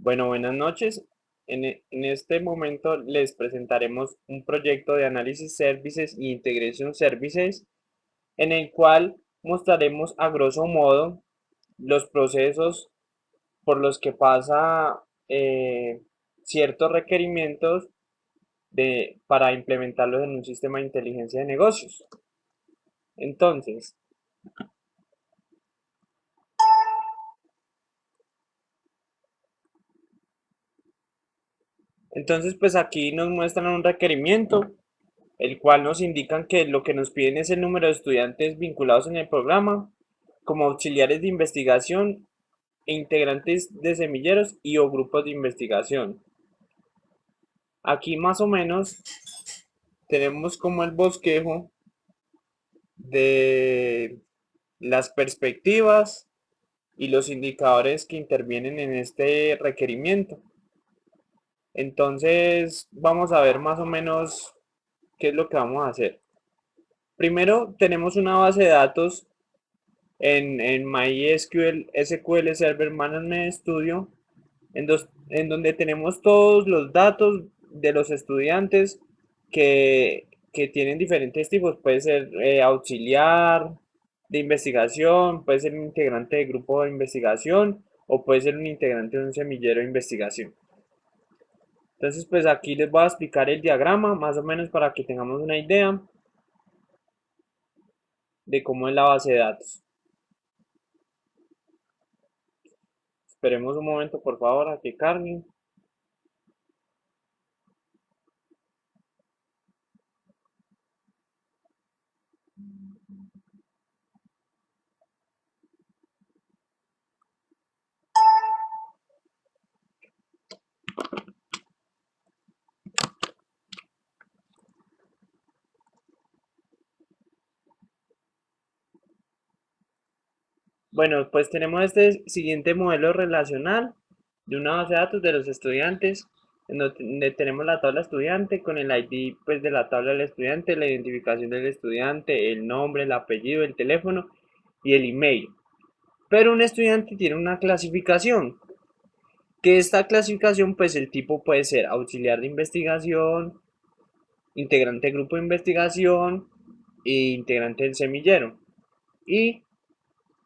Bueno, buenas noches. En este momento les presentaremos un proyecto de análisis services y integration services en el cual mostraremos a grosso modo los procesos por los que pasa ciertos requerimientos para implementarlos en un sistema de inteligencia de negocios. Entonces, pues aquí nos muestran un requerimiento el cual nos indican que lo que nos piden es el número de estudiantes vinculados en el programa, como auxiliares de investigación e integrantes de semilleros y o grupos de investigación. Aquí más o menos tenemos como el bosquejo de las perspectivas y los indicadores que intervienen en este requerimiento. Entonces vamos a ver más o menos qué es lo que vamos a hacer. Primero tenemos una base de datos en MySQL SQL Server Management Studio, en donde tenemos todos los datos de los estudiantes que tienen diferentes tipos. Puede ser auxiliar de investigación, puede ser un integrante de grupo de investigación o puede ser un integrante de un semillero de investigación. Entonces, pues aquí les voy a explicar el diagrama más o menos para que tengamos una idea de cómo es la base de datos. Esperemos un momento, por favor, a que cargue. Bueno, pues tenemos este siguiente modelo relacional de una base de datos de los estudiantes, en donde tenemos la tabla estudiante con el ID pues, de la tabla del estudiante, la identificación del estudiante, el nombre, el apellido, el teléfono y el email. Pero un estudiante tiene una clasificación, que esta clasificación pues el tipo puede ser auxiliar de investigación, integrante de grupo de investigación e integrante del semillero. Y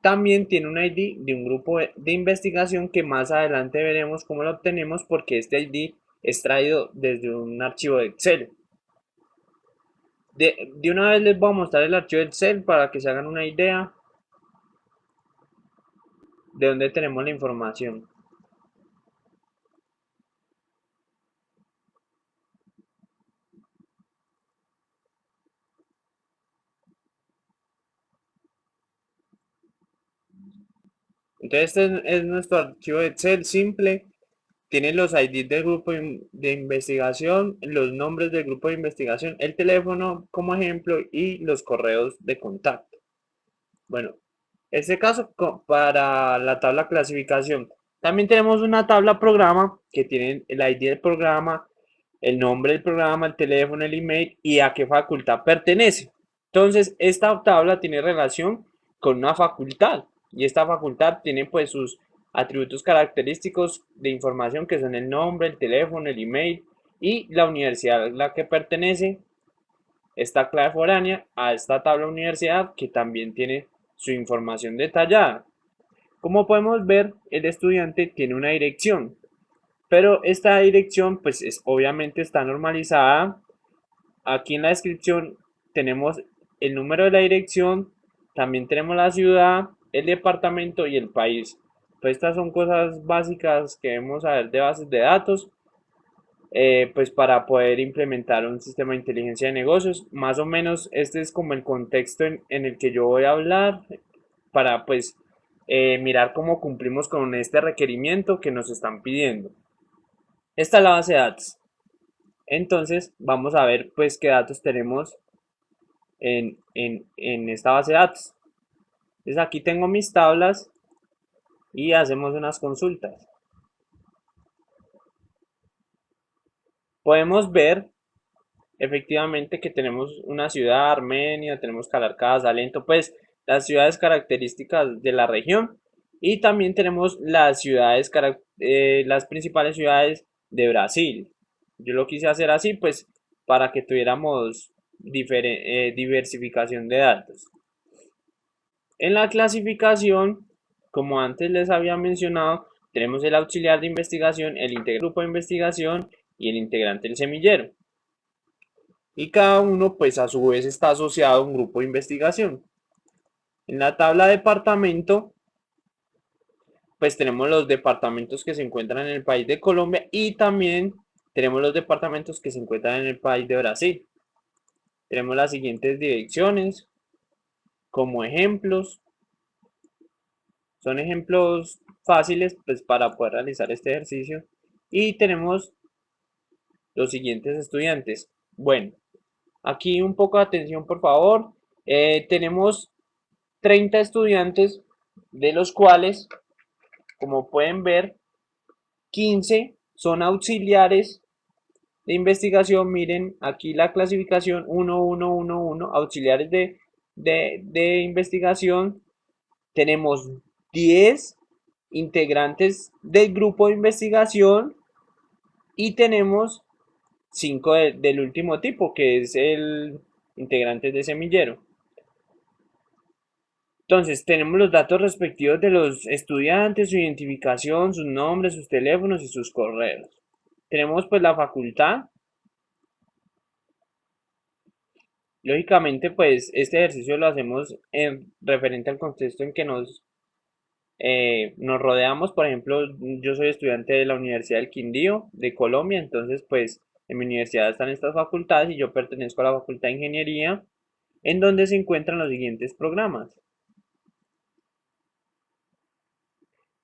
también tiene un ID de un grupo de investigación que más adelante veremos cómo lo obtenemos porque este ID es traído desde un archivo de Excel. De una vez les voy a mostrar el archivo de Excel para que se hagan una idea de dónde tenemos la información. Entonces este es nuestro archivo de Excel simple. Tiene los IDs del grupo de investigación, los nombres del grupo de investigación, el teléfono como ejemplo y los correos de contacto. Bueno, este caso para la tabla clasificación. También tenemos una tabla programa que tiene el ID del programa, el nombre del programa, el teléfono, el email y a qué facultad pertenece. Entonces, esta tabla tiene relación con una facultad y esta facultad tiene pues sus atributos característicos de información que son el nombre, el teléfono, el email y la universidad a la que pertenece esta clave foránea a esta tabla universidad que también tiene su información detallada. Como podemos ver, el estudiante tiene una dirección, pero esta dirección pues obviamente está normalizada. Aquí en la descripción tenemos el número de la dirección, también tenemos la ciudad, el departamento y el país. Pues estas son cosas básicas que debemos saber de bases de datos, pues para poder implementar un sistema de inteligencia de negocios. Más o menos este es como el contexto en el que yo voy a hablar para pues mirar cómo cumplimos con este requerimiento que nos están pidiendo. Esta es la base de datos. Entonces vamos a ver pues qué datos tenemos en esta base de datos. Entonces aquí tengo mis tablas y hacemos unas consultas. Podemos ver efectivamente que tenemos una ciudad, Armenia, tenemos Calarcá, Salento, pues las ciudades características de la región y también tenemos las ciudades las principales ciudades de Brasil. Yo lo quise hacer así, pues, para que tuviéramos diversificación de datos. En la clasificación, como antes les había mencionado, tenemos el auxiliar de investigación, el integrante del grupo de investigación y el integrante del semillero. Y cada uno, pues, a su vez está asociado a un grupo de investigación. En la tabla departamento, pues tenemos los departamentos que se encuentran en el país de Colombia y también tenemos los departamentos que se encuentran en el país de Brasil. Tenemos las siguientes direcciones como ejemplos. Son ejemplos fáciles, pues, para poder realizar este ejercicio. Y tenemos los siguientes estudiantes. Bueno, aquí un poco de atención, por favor. Tenemos 30 estudiantes, de los cuales, como pueden ver, 15 son auxiliares de investigación. Miren aquí la clasificación 1111, auxiliares de investigación. Tenemos 10 integrantes del grupo de investigación y tenemos 5 del último tipo, que es el integrante de semillero. Entonces, tenemos los datos respectivos de los estudiantes, su identificación, sus nombres, sus teléfonos y sus correos. Tenemos pues la facultad. Lógicamente, pues este ejercicio lo hacemos en referente al contexto en que nos rodeamos. Por ejemplo, yo soy estudiante de la Universidad del Quindío de Colombia, entonces pues en mi universidad están estas facultades y yo pertenezco a la Facultad de Ingeniería, en donde se encuentran los siguientes programas.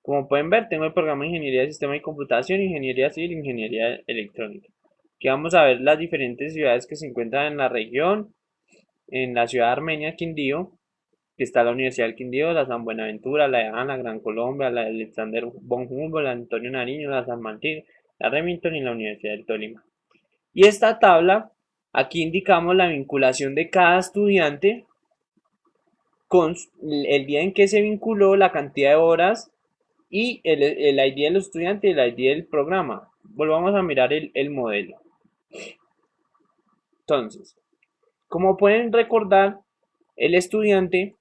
Como pueden ver, tengo el programa de Ingeniería de Sistema y Computación, Ingeniería Civil, Ingeniería Electrónica. Aquí vamos a ver las diferentes ciudades que se encuentran en la región. En la ciudad de Armenia, Quindío, que está la Universidad del Quindío, la San Buenaventura, la de la Gran Colombia, la de Alexander von Humboldt, la Antonio Nariño, la San Martín, la Remington y la Universidad del Tolima. Y esta tabla, aquí indicamos la vinculación de cada estudiante con el día en que se vinculó, la cantidad de horas y el ID del estudiante y el ID del programa. Volvamos a mirar el modelo. Entonces, como pueden recordar, el estudiante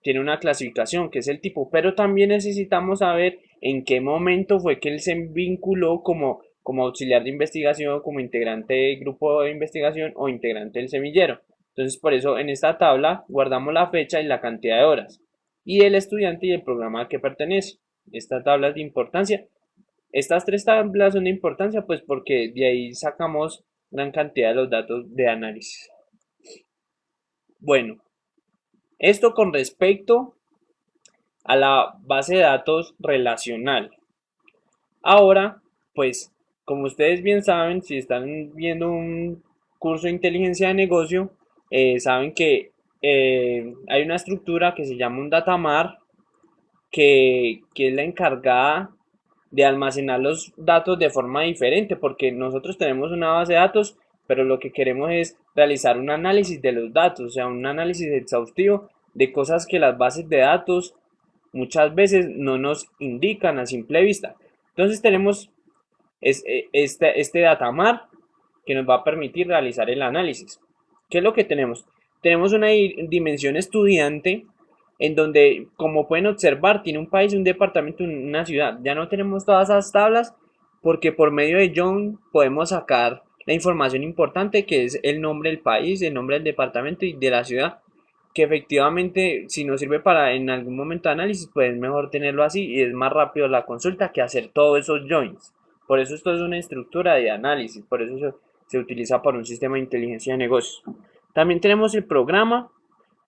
tiene una clasificación que es el tipo, pero también necesitamos saber en qué momento fue que él se vinculó como auxiliar de investigación, como integrante del grupo de investigación o integrante del semillero. Entonces, por eso en esta tabla guardamos la fecha y la cantidad de horas y el estudiante y el programa al que pertenece. Esta tabla es de importancia. Estas tres tablas son de importancia, pues, porque de ahí sacamos gran cantidad de los datos de análisis. Bueno, esto con respecto a la base de datos relacional. Ahora, pues, como ustedes bien saben, si están viendo un curso de inteligencia de negocio, saben que hay una estructura que se llama un datamar, que es la encargada de almacenar los datos de forma diferente, porque nosotros tenemos una base de datos, pero lo que queremos es realizar un análisis de los datos, o sea, un análisis exhaustivo de cosas que las bases de datos muchas veces no nos indican a simple vista. Entonces tenemos este datamar que nos va a permitir realizar el análisis. ¿Qué es lo que tenemos? Tenemos una dimensión estudiante en donde, como pueden observar, tiene un país, un departamento, una ciudad. Ya no tenemos todas esas tablas porque por medio de join podemos sacar la información importante, que es el nombre del país, el nombre del departamento y de la ciudad, que efectivamente si nos sirve para en algún momento de análisis, pues es mejor tenerlo así y es más rápido la consulta que hacer todos esos joins. Por eso esto es una estructura de análisis, por eso se utiliza para un sistema de inteligencia de negocios. También tenemos el programa,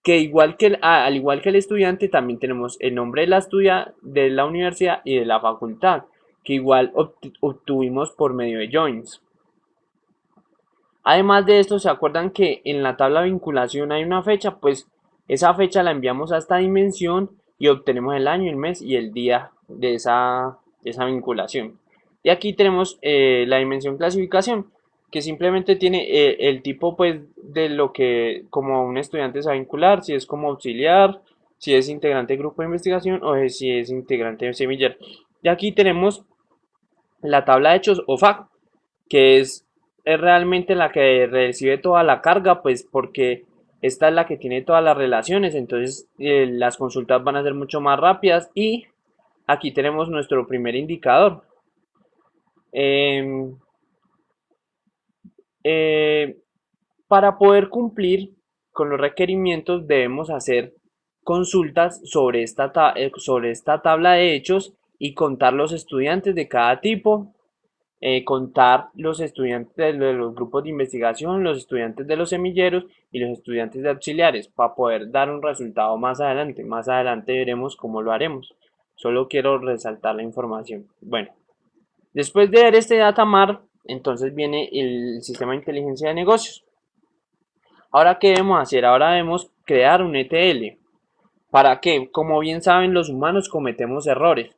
que igual que al igual que el estudiante, también tenemos el nombre de de la universidad y de la facultad, que igual obtuvimos por medio de joins. Además de esto, ¿se acuerdan que en la tabla de vinculación hay una fecha? Pues esa fecha la enviamos a esta dimensión y obtenemos el año, el mes y el día de esa vinculación. Y aquí tenemos la dimensión clasificación, que simplemente tiene el tipo, pues, de lo que como un estudiante se va a vincular, si es como auxiliar, si es integrante de grupo de investigación o si es integrante de semillero. Y aquí tenemos la tabla de hechos o FAQ, que es realmente la que recibe toda la carga, pues porque esta es la que tiene todas las relaciones, entonces las consultas van a ser mucho más rápidas y aquí tenemos nuestro primer indicador. Eh, eh, para poder cumplir con los requerimientos debemos hacer consultas sobre esta tabla de hechos y contar los estudiantes de cada tipo, contar los estudiantes de los grupos de investigación, los estudiantes de los semilleros y los estudiantes de auxiliares para poder dar un resultado más adelante. Más adelante veremos cómo lo haremos. Solo quiero resaltar la información. Bueno, después de ver este datamar, entonces viene el sistema de inteligencia de negocios. Ahora, ¿qué debemos hacer? Ahora debemos crear un ETL. ¿Para qué? Como bien saben, los humanos cometemos errores.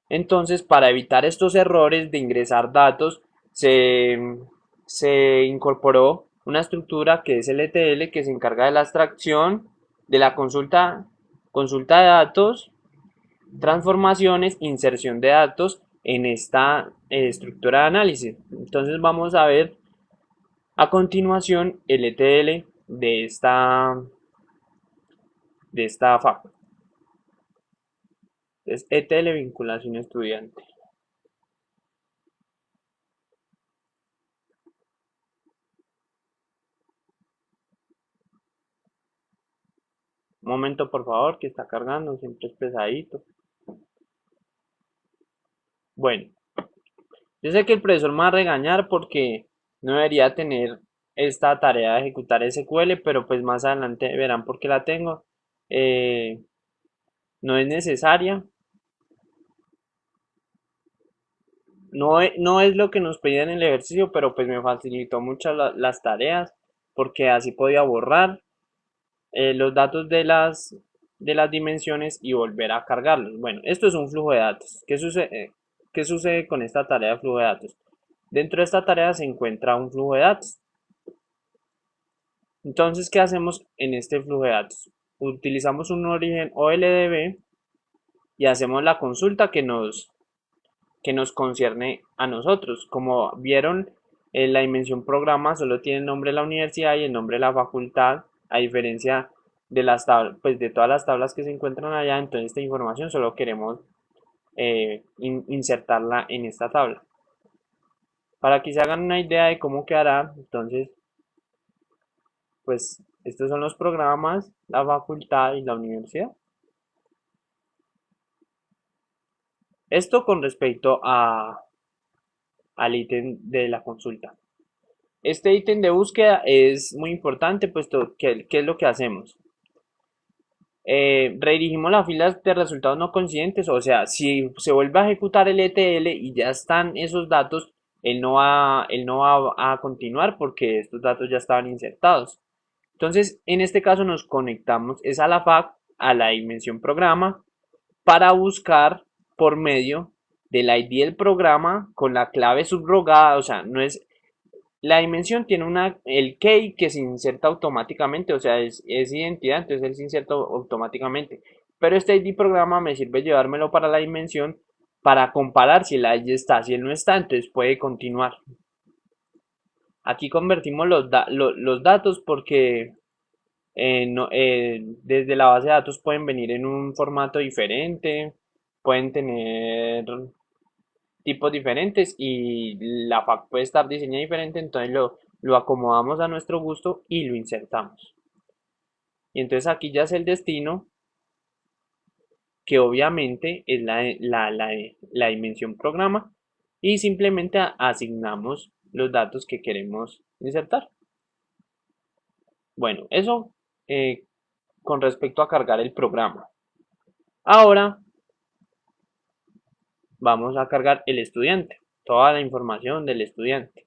Entonces, para evitar estos errores de ingresar datos, se, se incorporó una estructura que es el ETL, que se encarga de la extracción, de la consulta de datos, transformaciones, inserción de datos en esta estructura de análisis. Entonces vamos a ver a continuación el ETL de esta FAP. Es ETL vinculación estudiante. Un momento por favor que está cargando, siempre es pesadito. Bueno, yo sé que el profesor me va a regañar porque no debería tener esta tarea de ejecutar SQL, pero pues más adelante verán por qué la tengo. Eh, no es necesaria, no es lo que nos pedían en el ejercicio, pero pues me facilitó mucho las tareas porque así podía borrar los datos de las dimensiones y volver a cargarlos. Bueno, esto es un flujo de datos. ¿Qué sucede con esta tarea de flujo de datos? Dentro de esta tarea se encuentra un flujo de datos. Entonces, ¿qué hacemos en este flujo de datos? Utilizamos un origen OLDB y hacemos la consulta que nos concierne a nosotros. Como vieron, la dimensión programa solo tiene el nombre de la universidad y el nombre de la facultad, a diferencia de las tablas, pues de todas las tablas que se encuentran allá. Entonces esta información solo queremos insertarla en esta tabla. Para que se hagan una idea de cómo quedará, entonces, pues estos son los programas, la facultad y la universidad. Esto con respecto al ítem de la consulta. Este ítem de búsqueda es muy importante, puesto que ¿qué es lo que hacemos? Redirigimos las filas de resultados no coincidentes, o sea, si se vuelve a ejecutar el ETL y ya están esos datos, él no va a continuar porque estos datos ya estaban insertados. Entonces, en este caso nos conectamos es a la FAQ, a la dimensión programa, para buscar por medio del ID del programa con la clave subrogada, o sea, no es la dimensión tiene el key que se inserta automáticamente, o sea, es identidad, entonces él se inserta automáticamente. Pero este ID programa me sirve llevármelo para la dimensión para comparar si el ID está, si él no está, entonces puede continuar. Aquí convertimos los datos porque desde la base de datos pueden venir en un formato diferente, pueden tener tipos diferentes y la FAQ puede estar diseñada diferente, entonces lo acomodamos a nuestro gusto y lo insertamos. Y entonces aquí ya es el destino, que obviamente es la dimensión programa, y simplemente asignamos los datos que queremos insertar. Bueno, eso eh, con respecto a cargar el programa. Ahora vamos a cargar el estudiante, toda la información del estudiante.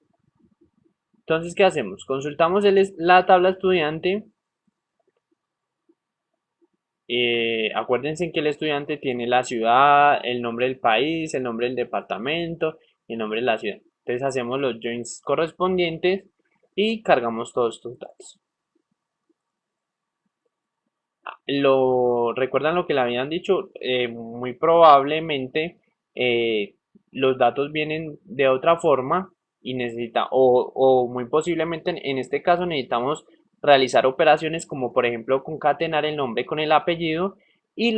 Entonces, ¿qué hacemos? Consultamos la tabla estudiante. Acuérdense que el estudiante tiene la ciudad, el nombre del país, el nombre del departamento y el nombre de la ciudad. Entonces hacemos los joins correspondientes y cargamos todos estos datos. ¿Recuerdan lo que le habían dicho? Muy probablemente los datos vienen de otra forma y o muy posiblemente en este caso necesitamos realizar operaciones como por ejemplo concatenar el nombre con el apellido y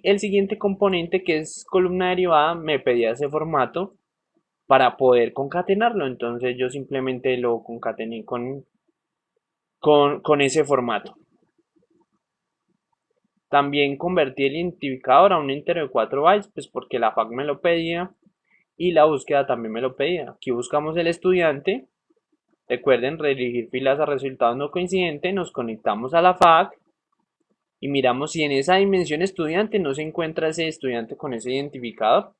el siguiente componente que es columna derivada me pedía ese formato para poder concatenarlo. Entonces yo simplemente lo concatené con ese formato. También convertí el identificador a un entero de 4 bytes, pues porque la FAQ me lo pedía y la búsqueda también me lo pedía. Aquí buscamos el estudiante. Recuerden redirigir filas a resultados no coincidentes. Nos conectamos a la FAQ y miramos si en esa dimensión estudiante no se encuentra ese estudiante con ese identificador.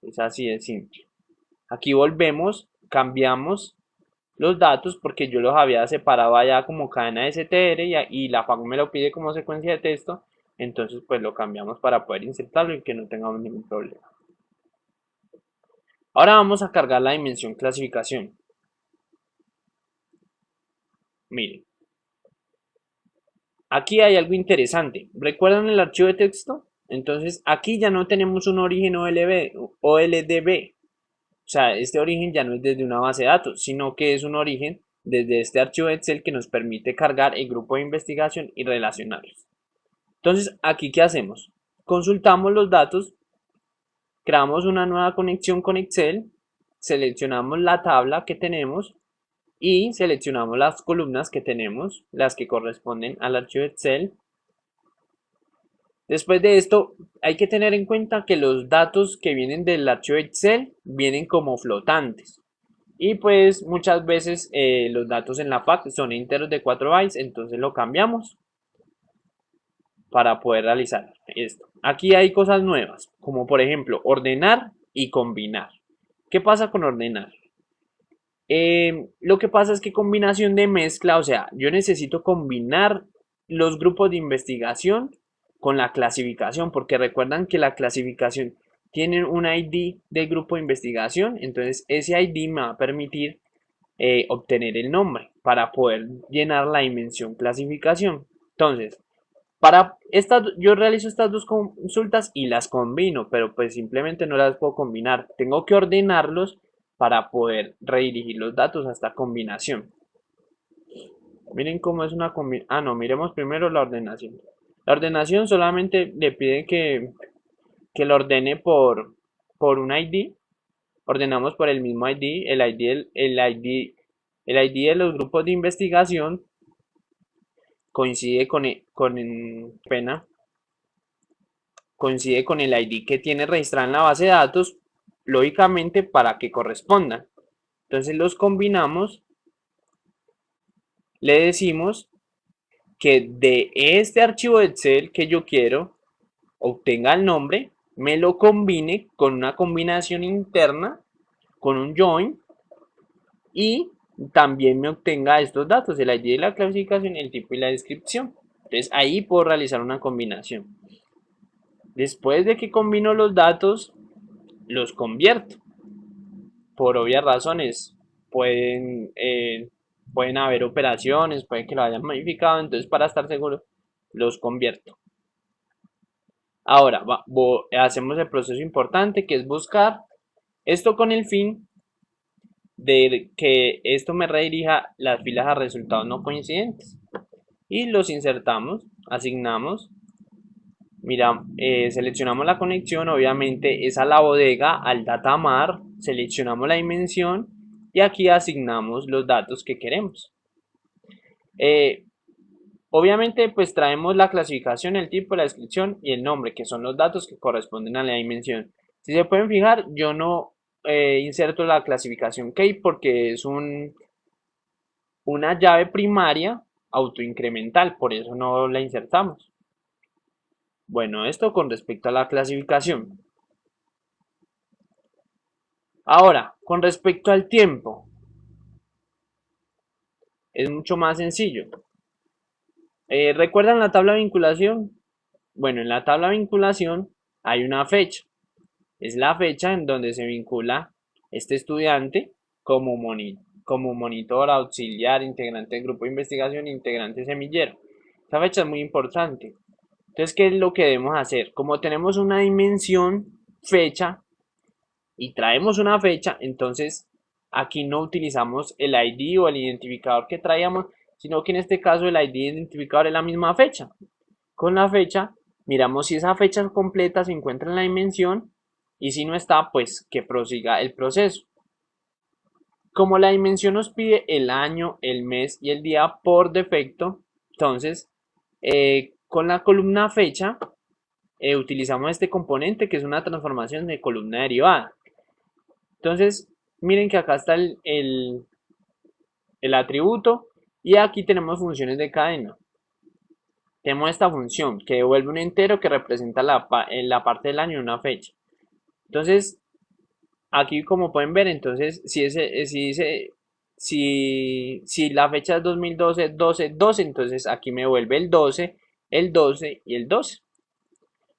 Es así de simple. Aquí volvemos, cambiamos los datos porque yo los había separado allá como cadena str y la FAQ me lo pide como secuencia de texto. Entonces pues lo cambiamos para poder insertarlo y que no tengamos ningún problema. Ahora vamos a cargar la dimensión clasificación. Miren, aquí hay algo interesante. ¿Recuerdan el archivo de texto? Entonces aquí ya no tenemos un origen OLDB. O sea, este origen ya no es desde una base de datos, sino que es un origen desde este archivo de Excel que nos permite cargar el grupo de investigación y relacionarlos. Entonces, aquí, ¿qué hacemos? Consultamos los datos, creamos una nueva conexión con Excel, seleccionamos la tabla que tenemos y seleccionamos las columnas que tenemos, las que corresponden al archivo Excel. Después de esto, hay que tener en cuenta que los datos que vienen del archivo Excel vienen como flotantes. Y pues muchas veces los datos en la FAQ son enteros de 4 bytes, entonces lo cambiamos para poder realizar esto. Aquí hay cosas nuevas, como por ejemplo ordenar y combinar. ¿Qué pasa con ordenar? Lo que pasa es que combinación de mezcla, o sea, yo necesito combinar los grupos de investigación con la clasificación, porque recuerdan que la clasificación tiene un ID del grupo de investigación, entonces ese ID me va a permitir obtener el nombre para poder llenar la dimensión clasificación. Entonces, yo realizo estas dos consultas y las combino, pero pues simplemente no las puedo combinar. Tengo que ordenarlos para poder redirigir los datos a esta combinación. Miren cómo es una combinación. Ah, no, miremos primero la ordenación. La ordenación solamente le pide que lo ordene por un ID. Ordenamos por el mismo ID, el ID de los grupos de investigación coincide coincide con el ID que tiene registrado en la base de datos, lógicamente para que correspondan. Entonces los combinamos, le decimos que de este archivo de Excel que yo quiero obtenga el nombre, me lo combine con una combinación interna, con un join, y también me obtenga estos datos, el ID de la clasificación, el tipo y la descripción. Entonces ahí puedo realizar una combinación. Después de que combino los datos, los convierto. Por obvias razones, pueden haber operaciones, puede que lo hayan modificado, entonces para estar seguro, los convierto. Ahora hacemos el proceso importante que es buscar esto con el fin de que esto me redirija las filas a resultados no coincidentes. Y los insertamos, asignamos. Mira, seleccionamos la conexión, obviamente es a la bodega, al datamar, seleccionamos la dimensión y aquí asignamos los datos que queremos. Obviamente pues traemos la clasificación, el tipo, la descripción y el nombre, que son los datos que corresponden a la dimensión. Si se pueden fijar, yo no inserto la clasificación key porque es una llave primaria autoincremental, por eso no la insertamos. Bueno, esto con respecto a la clasificación. Ahora, con respecto al tiempo, es mucho más sencillo. ¿Recuerdan la tabla de vinculación? Bueno, en la tabla de vinculación hay una fecha. Es la fecha en donde se vincula este estudiante como monitor, auxiliar, integrante del grupo de investigación, integrante semillero. Esta fecha es muy importante. Entonces, ¿qué es lo que debemos hacer? Como tenemos una dimensión fecha, y traemos una fecha, entonces aquí no utilizamos el ID o el identificador que traíamos, sino que en este caso el ID identificador es la misma fecha. Con la fecha, miramos si esa fecha completa se encuentra en la dimensión y si no está, pues que prosiga el proceso. Como la dimensión nos pide el año, el mes y el día por defecto, entonces con la columna fecha utilizamos este componente que es una transformación de columna derivada. Entonces, miren que acá está el atributo y aquí tenemos funciones de cadena. Tenemos esta función que devuelve un entero que representa la parte del año en una fecha. Entonces, aquí como pueden ver, entonces si la fecha es 2012, 12, 12, entonces aquí me vuelve el 12, el 12 y el 12.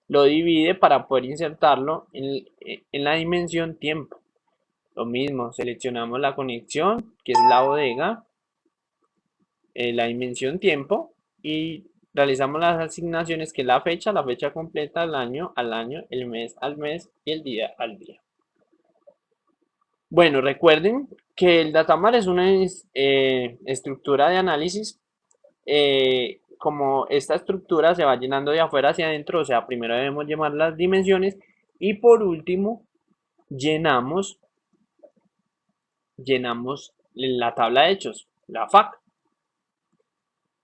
Lo divide para poder insertarlo en la dimensión tiempo. Lo mismo, seleccionamos la conexión, que es la bodega, la dimensión tiempo y realizamos las asignaciones que es la fecha completa, al año, el mes al mes y el día al día. Bueno, recuerden que el datamar es una estructura de análisis. Como esta estructura se va llenando de afuera hacia adentro, o sea, primero debemos llenar las dimensiones y por último llenamos la tabla de hechos, la FAC.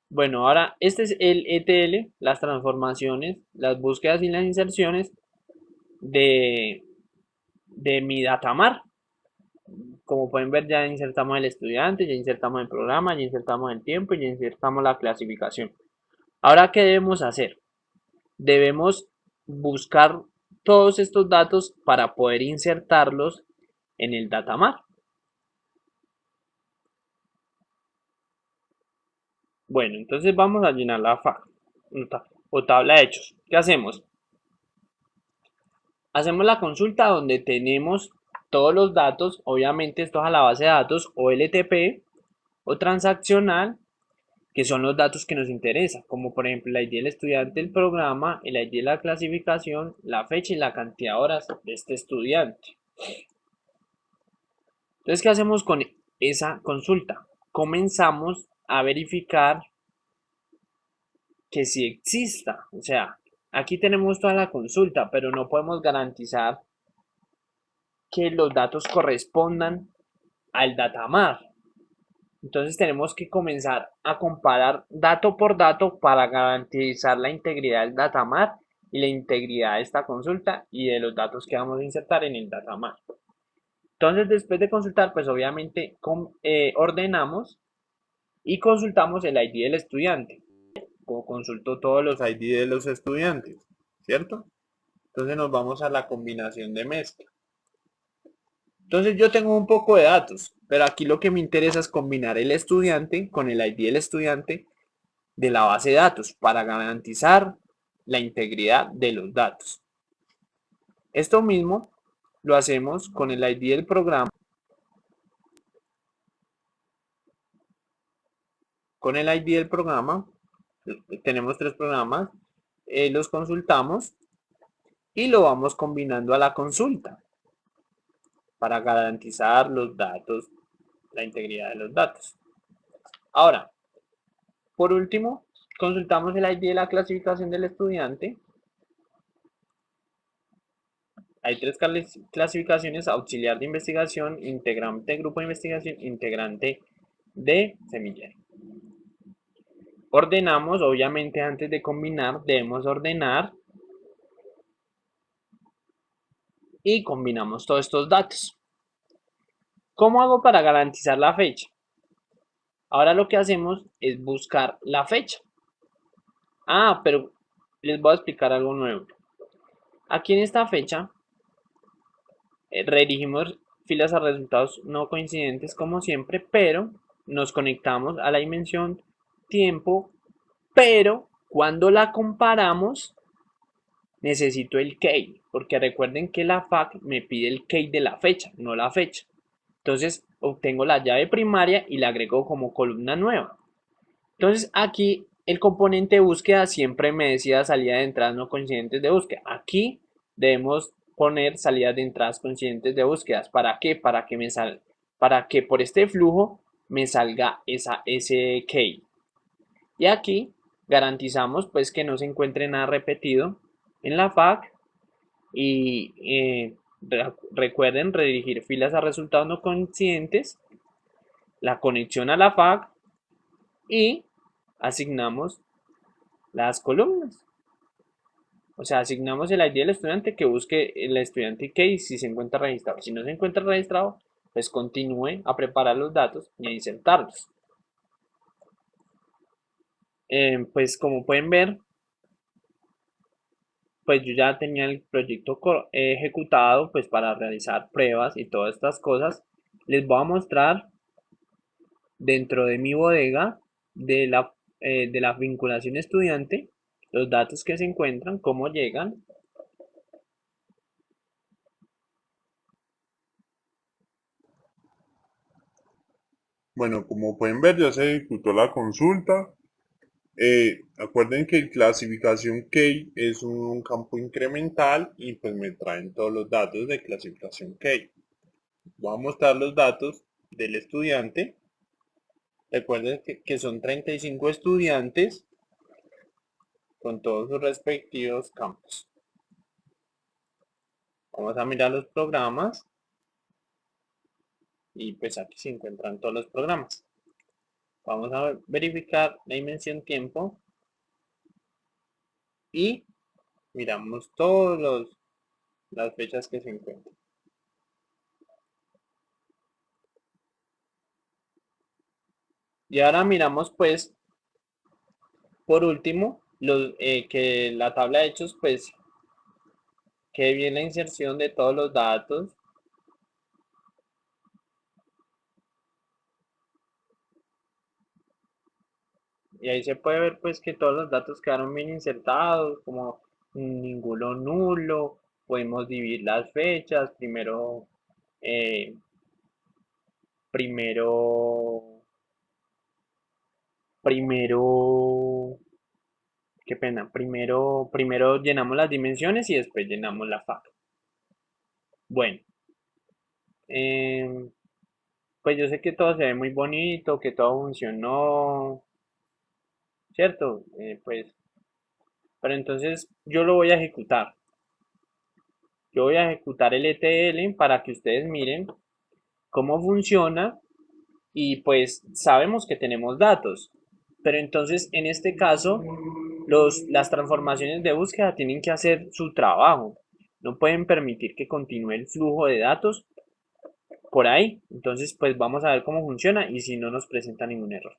Bueno, ahora este es el ETL, las transformaciones, las búsquedas y las inserciones de mi datamar. Como pueden ver, ya insertamos el estudiante, ya insertamos el programa, ya insertamos el tiempo y ya insertamos la clasificación. Ahora, ¿qué debemos hacer? Debemos buscar todos estos datos para poder insertarlos en el datamar. Bueno, entonces vamos a llenar la FAC o tabla de hechos. ¿Qué hacemos? Hacemos la consulta donde tenemos todos los datos, obviamente esto es a la base de datos OLTP o transaccional, que son los datos que nos interesan, como por ejemplo el ID del estudiante del programa, el ID de la clasificación, la fecha y la cantidad de horas de este estudiante. Entonces, ¿qué hacemos con esa consulta? Comenzamos a verificar que sí exista, o sea, aquí tenemos toda la consulta, pero no podemos garantizar que los datos correspondan al datamar. Entonces tenemos que comenzar a comparar dato por dato para garantizar la integridad del datamar y la integridad de esta consulta y de los datos que vamos a insertar en el datamar. Entonces, después de consultar, pues obviamente ordenamos y consultamos el ID del estudiante. Como consulto todos los ID de los estudiantes, ¿cierto? Entonces nos vamos a la combinación de mezcla. Entonces yo tengo un poco de datos, pero aquí lo que me interesa es combinar el estudiante con el ID del estudiante de la base de datos para garantizar la integridad de los datos. Esto mismo lo hacemos con el ID del programa. Con el ID del programa, tenemos 3 programas, los consultamos y lo vamos combinando a la consulta para garantizar los datos, la integridad de los datos. Ahora, por último, consultamos el ID de la clasificación del estudiante. Hay 3 clasificaciones: auxiliar de investigación, integrante de grupo de investigación, integrante de semillero. Ordenamos, obviamente antes de combinar debemos ordenar y combinamos todos estos datos. ¿Cómo hago para garantizar la fecha? Ahora lo que hacemos es buscar la fecha. Pero les voy a explicar algo nuevo. Aquí en esta fecha redirigimos filas a resultados no coincidentes como siempre, pero nos conectamos a la dimensión tiempo, pero cuando la comparamos necesito el key, porque recuerden que la FAC me pide el key de la fecha, no la fecha. Entonces obtengo la llave primaria y la agrego como columna nueva. Entonces aquí el componente de búsqueda siempre me decía salida de entradas no coincidentes de búsqueda. Aquí debemos poner salidas de entradas coincidentes de búsquedas. ¿Para qué? Para que por este flujo me salga ese key. Y aquí garantizamos pues que no se encuentre nada repetido en la FAQ y recuerden redirigir filas a resultados no coincidentes, la conexión a la FAQ y asignamos las columnas. O sea, asignamos el ID del estudiante que busque el estudiante key si se encuentra registrado. Si no se encuentra registrado, pues continúe a preparar los datos y a insertarlos. Pues como pueden ver, pues yo ya tenía el proyecto ejecutado pues para realizar pruebas y todas estas cosas. Les voy a mostrar dentro de mi bodega de la vinculación estudiante los datos que se encuentran, cómo llegan. Bueno, como pueden ver, ya se ejecutó la consulta. Acuerden que clasificación key es un campo incremental y pues me traen todos los datos de clasificación key. Voy a mostrar los datos del estudiante. Recuerden que son 35 estudiantes con todos sus respectivos campos. Vamos a mirar los programas y pues aquí se encuentran todos los programas. Vamos a verificar la dimensión tiempo y miramos todas las fechas que se encuentran. Y ahora miramos pues por último que la tabla de hechos pues quede bien la inserción de todos los datos. Y ahí se puede ver pues que todos los datos quedaron bien insertados, como ninguno nulo. Podemos dividir las fechas, eh, primero, primero, qué pena, primero llenamos las dimensiones y después llenamos la FAQ. Bueno, em, pues yo sé que todo se ve muy bonito, que todo funcionó, ¿cierto? Pues, pero entonces yo lo voy a ejecutar. Yo voy a ejecutar el ETL para que ustedes miren cómo funciona y pues sabemos que tenemos datos. Pero entonces en este caso las transformaciones de búsqueda tienen que hacer su trabajo. No pueden permitir que continúe el flujo de datos por ahí. Entonces pues vamos a ver cómo funciona y si no nos presenta ningún error.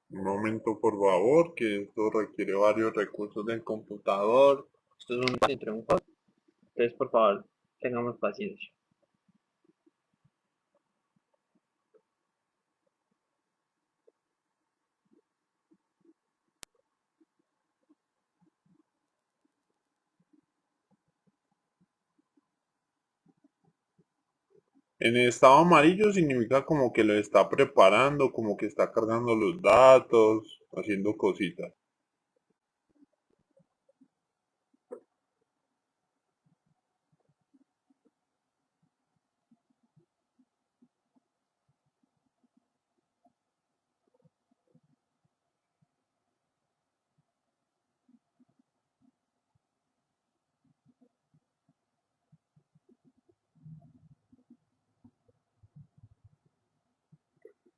Un momento, por favor, que esto requiere varios recursos del computador. Esto es un dentro de un código. Entonces por favor tengamos paciencia. En estado amarillo significa como que lo está preparando, como que está cargando los datos, haciendo cositas.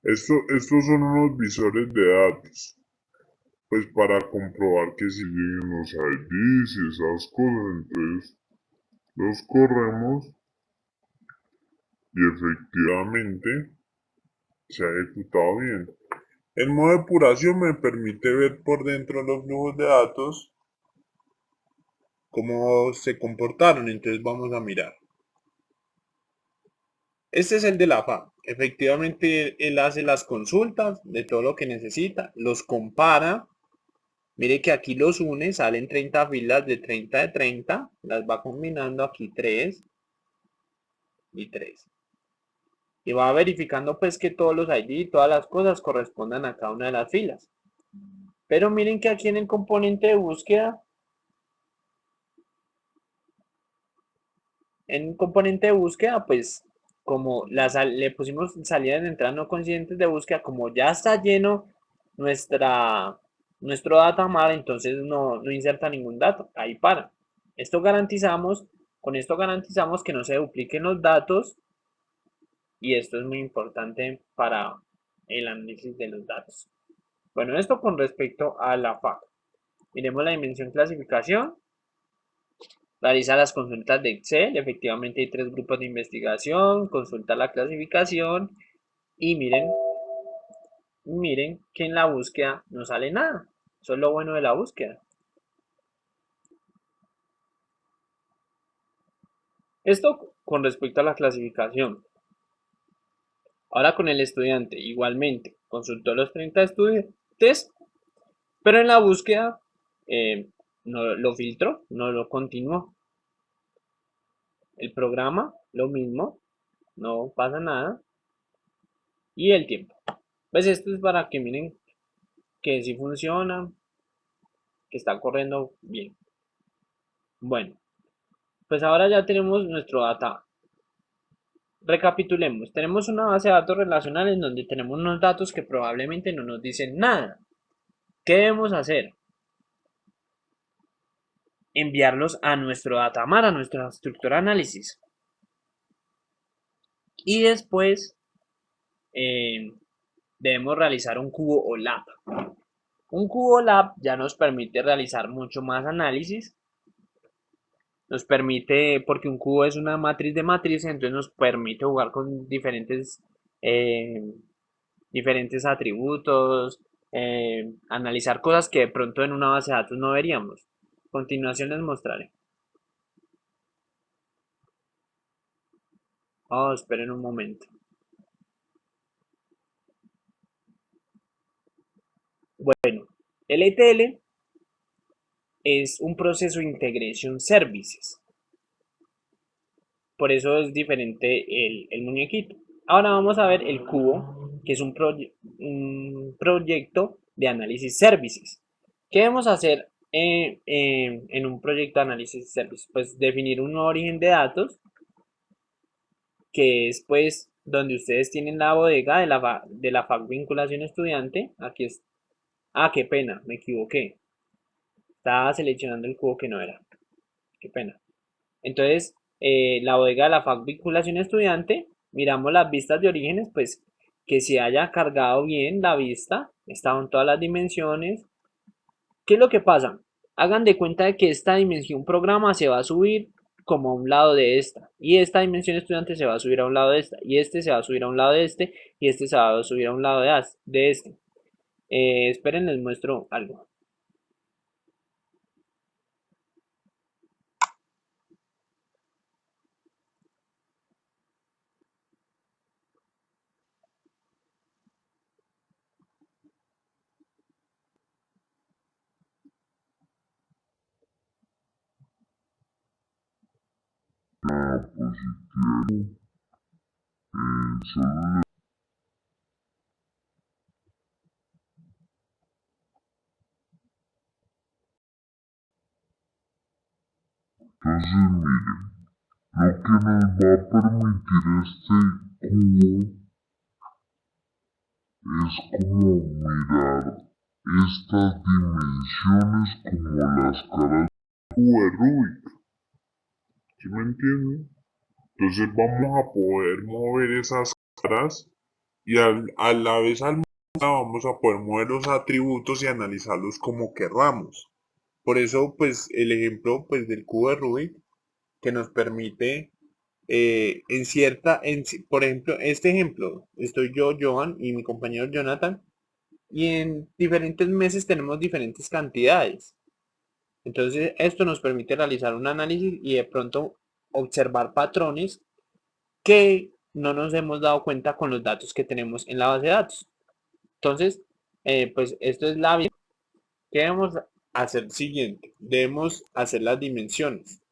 Estos son unos visores de datos, pues para comprobar que si siguen los IDs y esas cosas, entonces los corremos y efectivamente se ha ejecutado bien. El modo de depuración me permite ver por dentro los flujos de datos, cómo se comportaron, entonces vamos a mirar. Este es el de la FA. Efectivamente, él hace las consultas de todo lo que necesita, los compara. Mire que aquí los une, salen 30 filas de 30 de 30, las va combinando aquí 3 y 3. y va verificando pues que todos los ID y todas las cosas correspondan a cada una de las filas. Pero miren que aquí en el componente de búsqueda, pues como le pusimos salidas de entrada no coincidentes de búsqueda, como ya está lleno nuestro datamar, entonces no inserta ningún dato, ahí para. Con esto garantizamos que no se dupliquen los datos y esto es muy importante para el análisis de los datos. Bueno, esto con respecto a la FAC. Miremos la dimensión clasificación. Realiza las consultas de Excel. Efectivamente hay 3 grupos de investigación. Consulta la clasificación. Y miren que en la búsqueda no sale nada. Eso es lo bueno de la búsqueda. Esto con respecto a la clasificación. Ahora con el estudiante, igualmente, consultó los 30 estudiantes, pero en la búsqueda no lo filtró, no lo continuó. El programa, lo mismo, no pasa nada. Y el tiempo. Pues esto es para que miren que sí funciona, que está corriendo bien. Bueno, pues ahora ya tenemos nuestro data. Recapitulemos, tenemos una base de datos relacional en donde tenemos unos datos que probablemente no nos dicen nada. ¿Qué debemos hacer? Enviarlos a nuestro datamar, a nuestra estructura de análisis. Y después debemos realizar un cubo o lab. Un cubo lab ya nos permite realizar mucho más análisis. Nos permite, porque un cubo es una matriz de matrices, entonces nos permite jugar con eh, diferentes atributos, analizar cosas que de pronto en una base de datos no veríamos. A continuación les mostraré. Oh, esperen un momento. Bueno, el ETL es un proceso de integration services. Por eso es diferente el muñequito. Ahora vamos a ver el cubo, que es un proyecto de análisis services. ¿Qué debemos hacer en un proyecto de análisis services? Pues definir un origen de datos, que es pues donde ustedes tienen la bodega de la FAC vinculación estudiante. Aquí es. Ah, qué pena, me equivoqué. Estaba seleccionando el cubo que no era. Qué pena. Entonces, la bodega de la FAC vinculación estudiante, miramos las vistas de orígenes, pues que se haya cargado bien la vista, estaban todas las dimensiones. ¿Qué es lo que pasa? Hagan de cuenta de que esta dimensión programa se va a subir como a un lado de esta, y esta dimensión estudiante se va a subir a un lado de esta, y este se va a subir a un lado de este, y este se va a subir a un lado de este. Esperen, les muestro algo. Solo entonces miren, lo que nos va a permitir este cubo es como mirar estas dimensiones como las caras del cubo de Rubik. ¿Sí me entienden? Entonces vamos a poder mover esas caras y a la vez vamos a poder mover los atributos y analizarlos como querramos. Por eso, pues, el ejemplo pues, del cubo de Rubik que nos permite por ejemplo, este ejemplo, estoy yo, Johan, y mi compañero Jonathan, y en diferentes meses tenemos diferentes cantidades. Entonces, esto nos permite realizar un análisis y de pronto observar patrones que no nos hemos dado cuenta con los datos que tenemos en la base de datos. Entonces, pues esto es la vía que debemos hacer siguiente. Debemos hacer las dimensiones.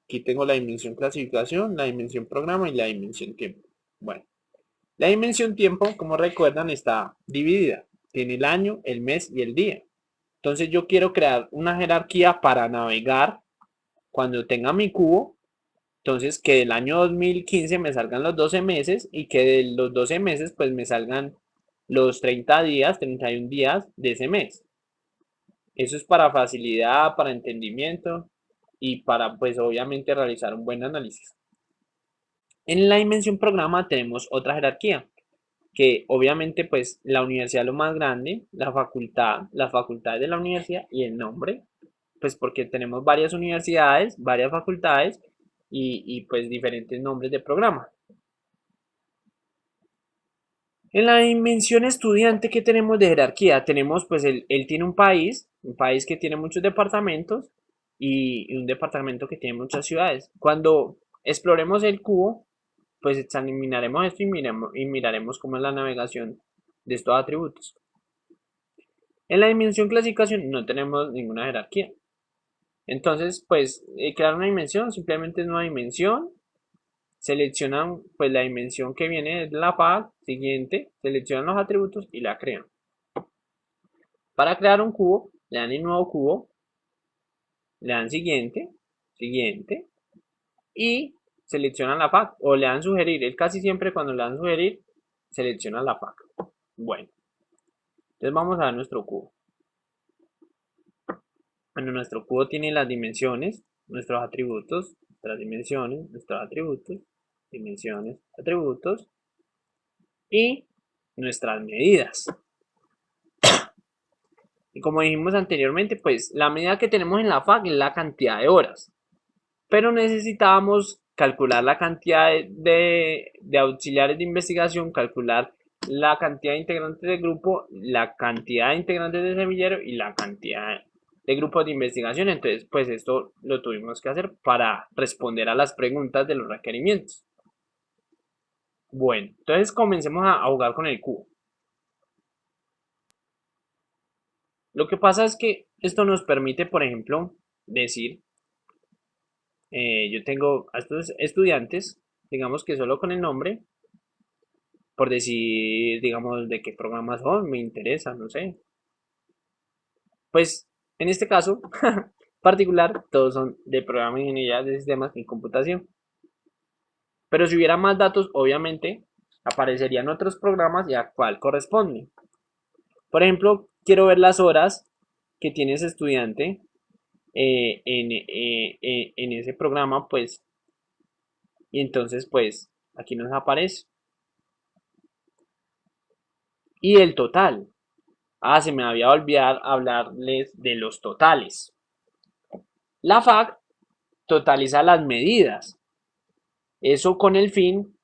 Aquí tengo la dimensión clasificación, la dimensión programa y la dimensión tiempo. Bueno, la dimensión tiempo, como recuerdan, está dividida. Tiene el año, el mes y el día. Entonces yo quiero crear una jerarquía para navegar cuando tenga mi cubo. Entonces que del año 2015 me salgan los 12 meses y que de los 12 meses pues me salgan los 30 días, 31 días de ese mes. Eso es para facilidad, para entendimiento y para pues obviamente realizar un buen análisis. En la dimensión programa tenemos otra jerarquía, que obviamente pues la universidad es lo más grande, la facultad de la universidad y el nombre, pues porque tenemos varias universidades, varias facultades y pues diferentes nombres de programa. En la dimensión estudiante que tenemos de jerarquía, tenemos pues él tiene un país que tiene muchos departamentos y un departamento que tiene muchas ciudades. Cuando exploremos el cubo, pues examinaremos esto y miraremos cómo es la navegación de estos atributos. En la dimensión clasificación no tenemos ninguna jerarquía. Entonces, pues crear una dimensión simplemente es una dimensión. Seleccionan pues la dimensión que viene de la FAQ, siguiente, seleccionan los atributos y la crean. Para crear un cubo, le dan el nuevo cubo, le dan siguiente, siguiente y seleccionan la FAQ o le dan sugerir. Él casi siempre cuando le dan sugerir, selecciona la FAQ. Bueno, entonces vamos a ver nuestro cubo. Bueno, nuestro cubo tiene las dimensiones, nuestros atributos, nuestras dimensiones, nuestros atributos, dimensiones, atributos y nuestras medidas. Y como dijimos anteriormente, pues la medida que tenemos en la FAQ es la cantidad de horas. Pero necesitábamos calcular la cantidad de auxiliares de investigación, calcular la cantidad de integrantes del grupo, la cantidad de integrantes de semillero y la cantidad de grupos de investigación. Entonces, pues esto lo tuvimos que hacer para responder a las preguntas de los requerimientos. Bueno, entonces comencemos a jugar con el cubo. Lo que pasa es que esto nos permite, por ejemplo, decir, yo tengo a estos estudiantes, digamos que solo con el nombre, por decir, digamos, de qué programa son, me interesa, no sé. Pues, en este caso particular, todos son de programa de ingeniería de sistemas y computación. Pero si hubiera más datos, obviamente, aparecerían otros programas y a cuál corresponden. Por ejemplo, quiero ver las horas que tiene ese estudiante en ese programa, pues, y entonces, pues, aquí nos aparece. Y el total. Ah, se me había olvidado hablarles de los totales. La FAQ totaliza las medidas. Eso con el fin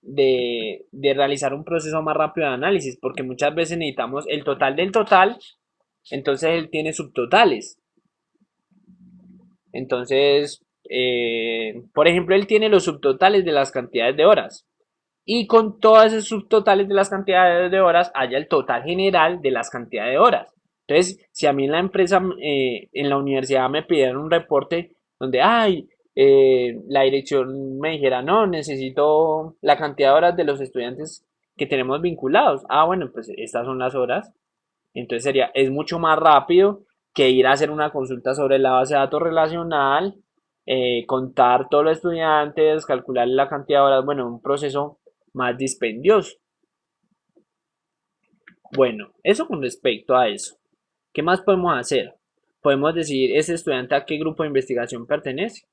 de realizar un proceso más rápido de análisis, porque muchas veces necesitamos el total del total, entonces él tiene subtotales. Entonces, por ejemplo, él tiene los subtotales de las cantidades de horas. Y con todos esos subtotales de las cantidades de horas, haya el total general de las cantidades de horas. Entonces, si a mí en la empresa, en la universidad me pidieran un reporte donde, la dirección me dijera, no, necesito la cantidad de horas de los estudiantes que tenemos vinculados. Ah, bueno, pues estas son las horas. Entonces es mucho más rápido que ir a hacer una consulta sobre la base de datos relacional, contar todos los estudiantes, calcular la cantidad de horas, bueno, un proceso más dispendioso. Bueno, eso con respecto a eso. ¿Qué más podemos hacer? Podemos decir ese estudiante a qué grupo de investigación pertenece.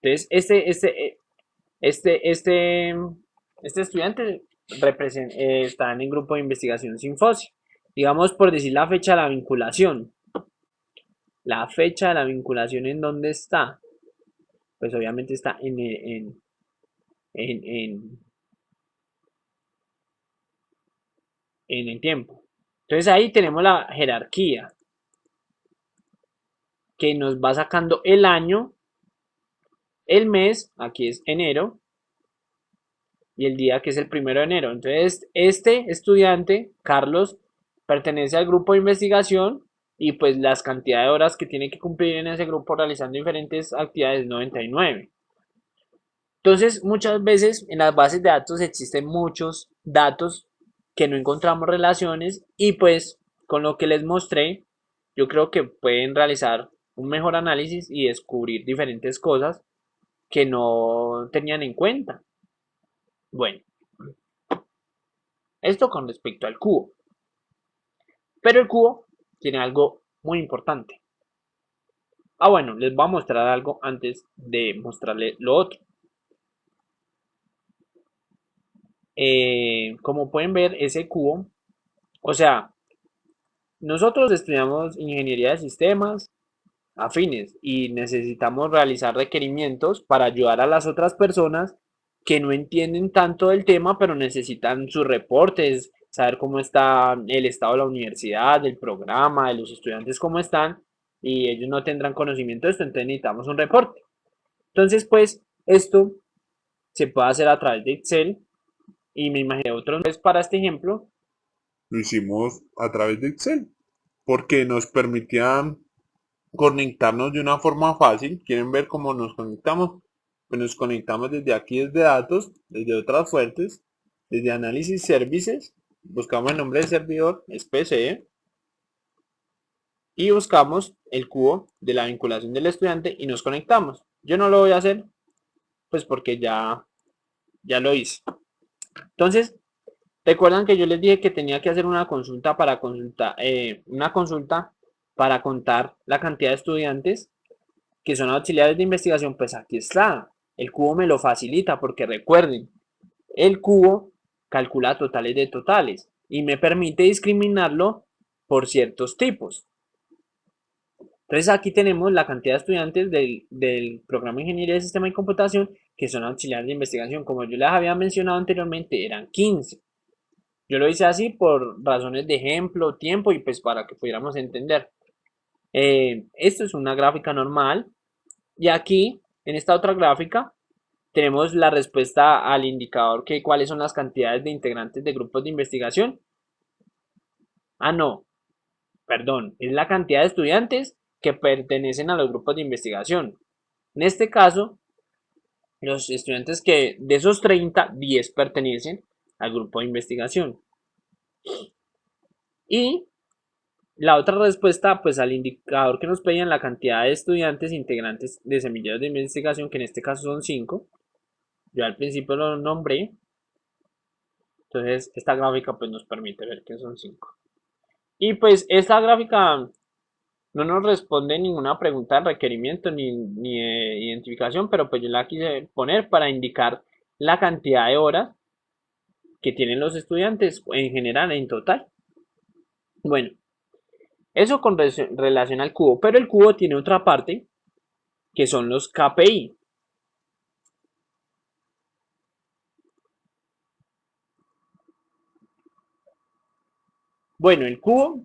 Entonces, este estudiante está en el grupo de investigación Sinfosia. Digamos, por decir la fecha de la vinculación. La fecha de la vinculación, ¿en dónde está? Pues obviamente está en el tiempo. Entonces ahí tenemos la jerarquía que nos va sacando el año, el mes, aquí es enero, y el día que es el 1 de enero. Entonces este estudiante, Carlos, pertenece al grupo de investigación y pues las cantidades de horas que tiene que cumplir en ese grupo realizando diferentes actividades 99. Entonces, muchas veces en las bases de datos existen muchos datos que no encontramos relaciones y pues con lo que les mostré, yo creo que pueden realizar un mejor análisis y descubrir diferentes cosas que no tenían en cuenta. Bueno, esto con respecto al cubo. Pero el cubo tiene algo muy importante. Bueno, les voy a mostrar algo antes de mostrarles lo otro. Como pueden ver, ese cubo, o sea, nosotros estudiamos ingeniería de sistemas afines y necesitamos realizar requerimientos para ayudar a las otras personas que no entienden tanto del tema, pero necesitan sus reportes, saber cómo está el estado de la universidad, del programa, de los estudiantes, cómo están, y ellos no tendrán conocimiento de esto, entonces necesitamos un reporte. Entonces, pues, esto se puede hacer a través de Excel y me imaginé otros para este ejemplo. Lo hicimos a través de Excel, porque nos permitía conectarnos de una forma fácil. ¿Quieren ver cómo nos conectamos? Pues nos conectamos desde aquí, desde datos, desde otras fuentes, desde análisis services, buscamos el nombre del servidor, es PCE, y buscamos el cubo de la vinculación del estudiante y nos conectamos. Yo no lo voy a hacer, pues porque ya lo hice. Entonces, recuerdan que yo les dije que tenía que hacer una consulta para contar la cantidad de estudiantes que son auxiliares de investigación. Pues aquí está. El cubo me lo facilita porque recuerden, el cubo calcula totales de totales y me permite discriminarlo por ciertos tipos. Entonces aquí tenemos la cantidad de estudiantes del programa de Ingeniería de Sistema y Computación que son auxiliares de investigación. Como yo les había mencionado anteriormente, eran 15. Yo lo hice así por razones de ejemplo, tiempo y pues para que pudiéramos entender. Esto es una gráfica normal y aquí en esta otra gráfica tenemos la respuesta al indicador que cuáles son las cantidades de integrantes de grupos de investigación. No, perdón, es la cantidad de estudiantes que pertenecen a los grupos de investigación. En este caso, los estudiantes que de esos 30, 10 pertenecen al grupo de investigación. Y la otra respuesta, pues al indicador que nos pedían la cantidad de estudiantes integrantes de semilleros de investigación, que en este caso son 5. Yo al principio lo nombré. Entonces, esta gráfica pues nos permite ver que son 5. Y pues esta gráfica no nos responde ninguna pregunta de requerimiento ni de identificación, pero pues yo la quise poner para indicar la cantidad de horas que tienen los estudiantes en general, en total. Bueno, eso con relación al cubo, pero el cubo tiene otra parte que son los KPI. Bueno, el cubo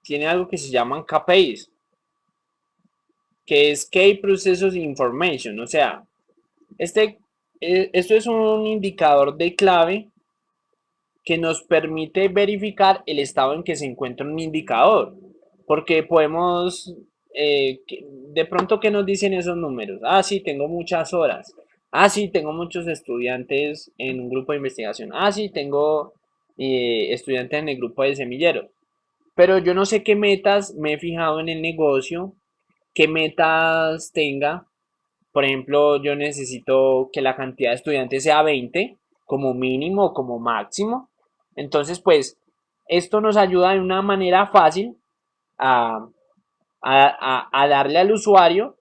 tiene algo que se llaman KPIs, que es Key Processes Information, o sea, esto es un indicador de clave que nos permite verificar el estado en que se encuentra un indicador, porque podemos, de pronto, ¿qué nos dicen esos números? Sí, tengo muchas horas. Sí, tengo muchos estudiantes en un grupo de investigación. Sí, tengo estudiantes en el grupo de semilleros. Pero yo no sé qué metas me he fijado en el negocio, qué metas tenga. Por ejemplo, yo necesito que la cantidad de estudiantes sea 20 como mínimo o como máximo. Entonces, pues, esto nos ayuda de una manera fácil a, a darle al usuario,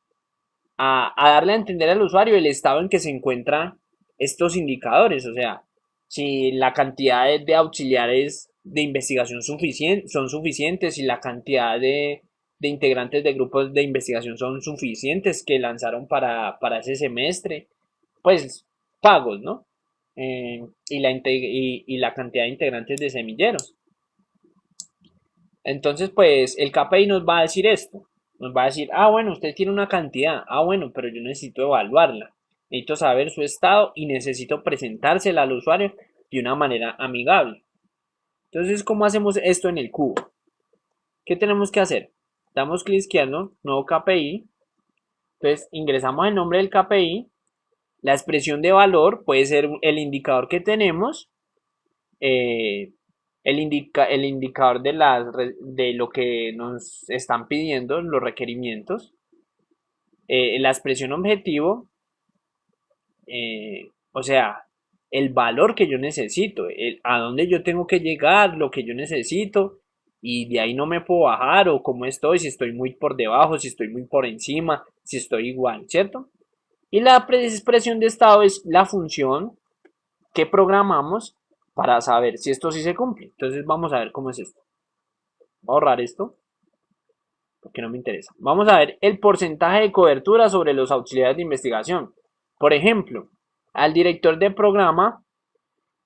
a darle a entender al usuario el estado en que se encuentran estos indicadores. O sea, si la cantidad de auxiliares de investigación son suficientes, si la cantidad de integrantes de grupos de investigación son suficientes que lanzaron para ese semestre, pues pagos, ¿no? Y la cantidad de integrantes de semilleros. Entonces, pues el KPI nos va a decir esto. Nos va a decir, bueno, usted tiene una cantidad. Bueno, pero yo necesito evaluarla. Necesito saber su estado y necesito presentársela al usuario de una manera amigable. Entonces, ¿cómo hacemos esto en el cubo? ¿Qué tenemos que hacer? Damos clic izquierdo, nuevo KPI. Entonces, ingresamos el nombre del KPI La expresión de valor puede ser el indicador que tenemos, el indicador de lo que nos están pidiendo, los requerimientos. La expresión objetivo, o sea, el valor que yo necesito, a dónde yo tengo que llegar, lo que yo necesito, y de ahí no me puedo bajar, o cómo estoy, si estoy muy por debajo, si estoy muy por encima, si estoy igual, ¿cierto? Y la expresión de estado es la función que programamos para saber si esto sí se cumple. Entonces vamos a ver cómo es esto. Voy a ahorrar esto porque no me interesa. Vamos a ver el porcentaje de cobertura sobre los auxiliares de investigación. Por ejemplo, al director de programa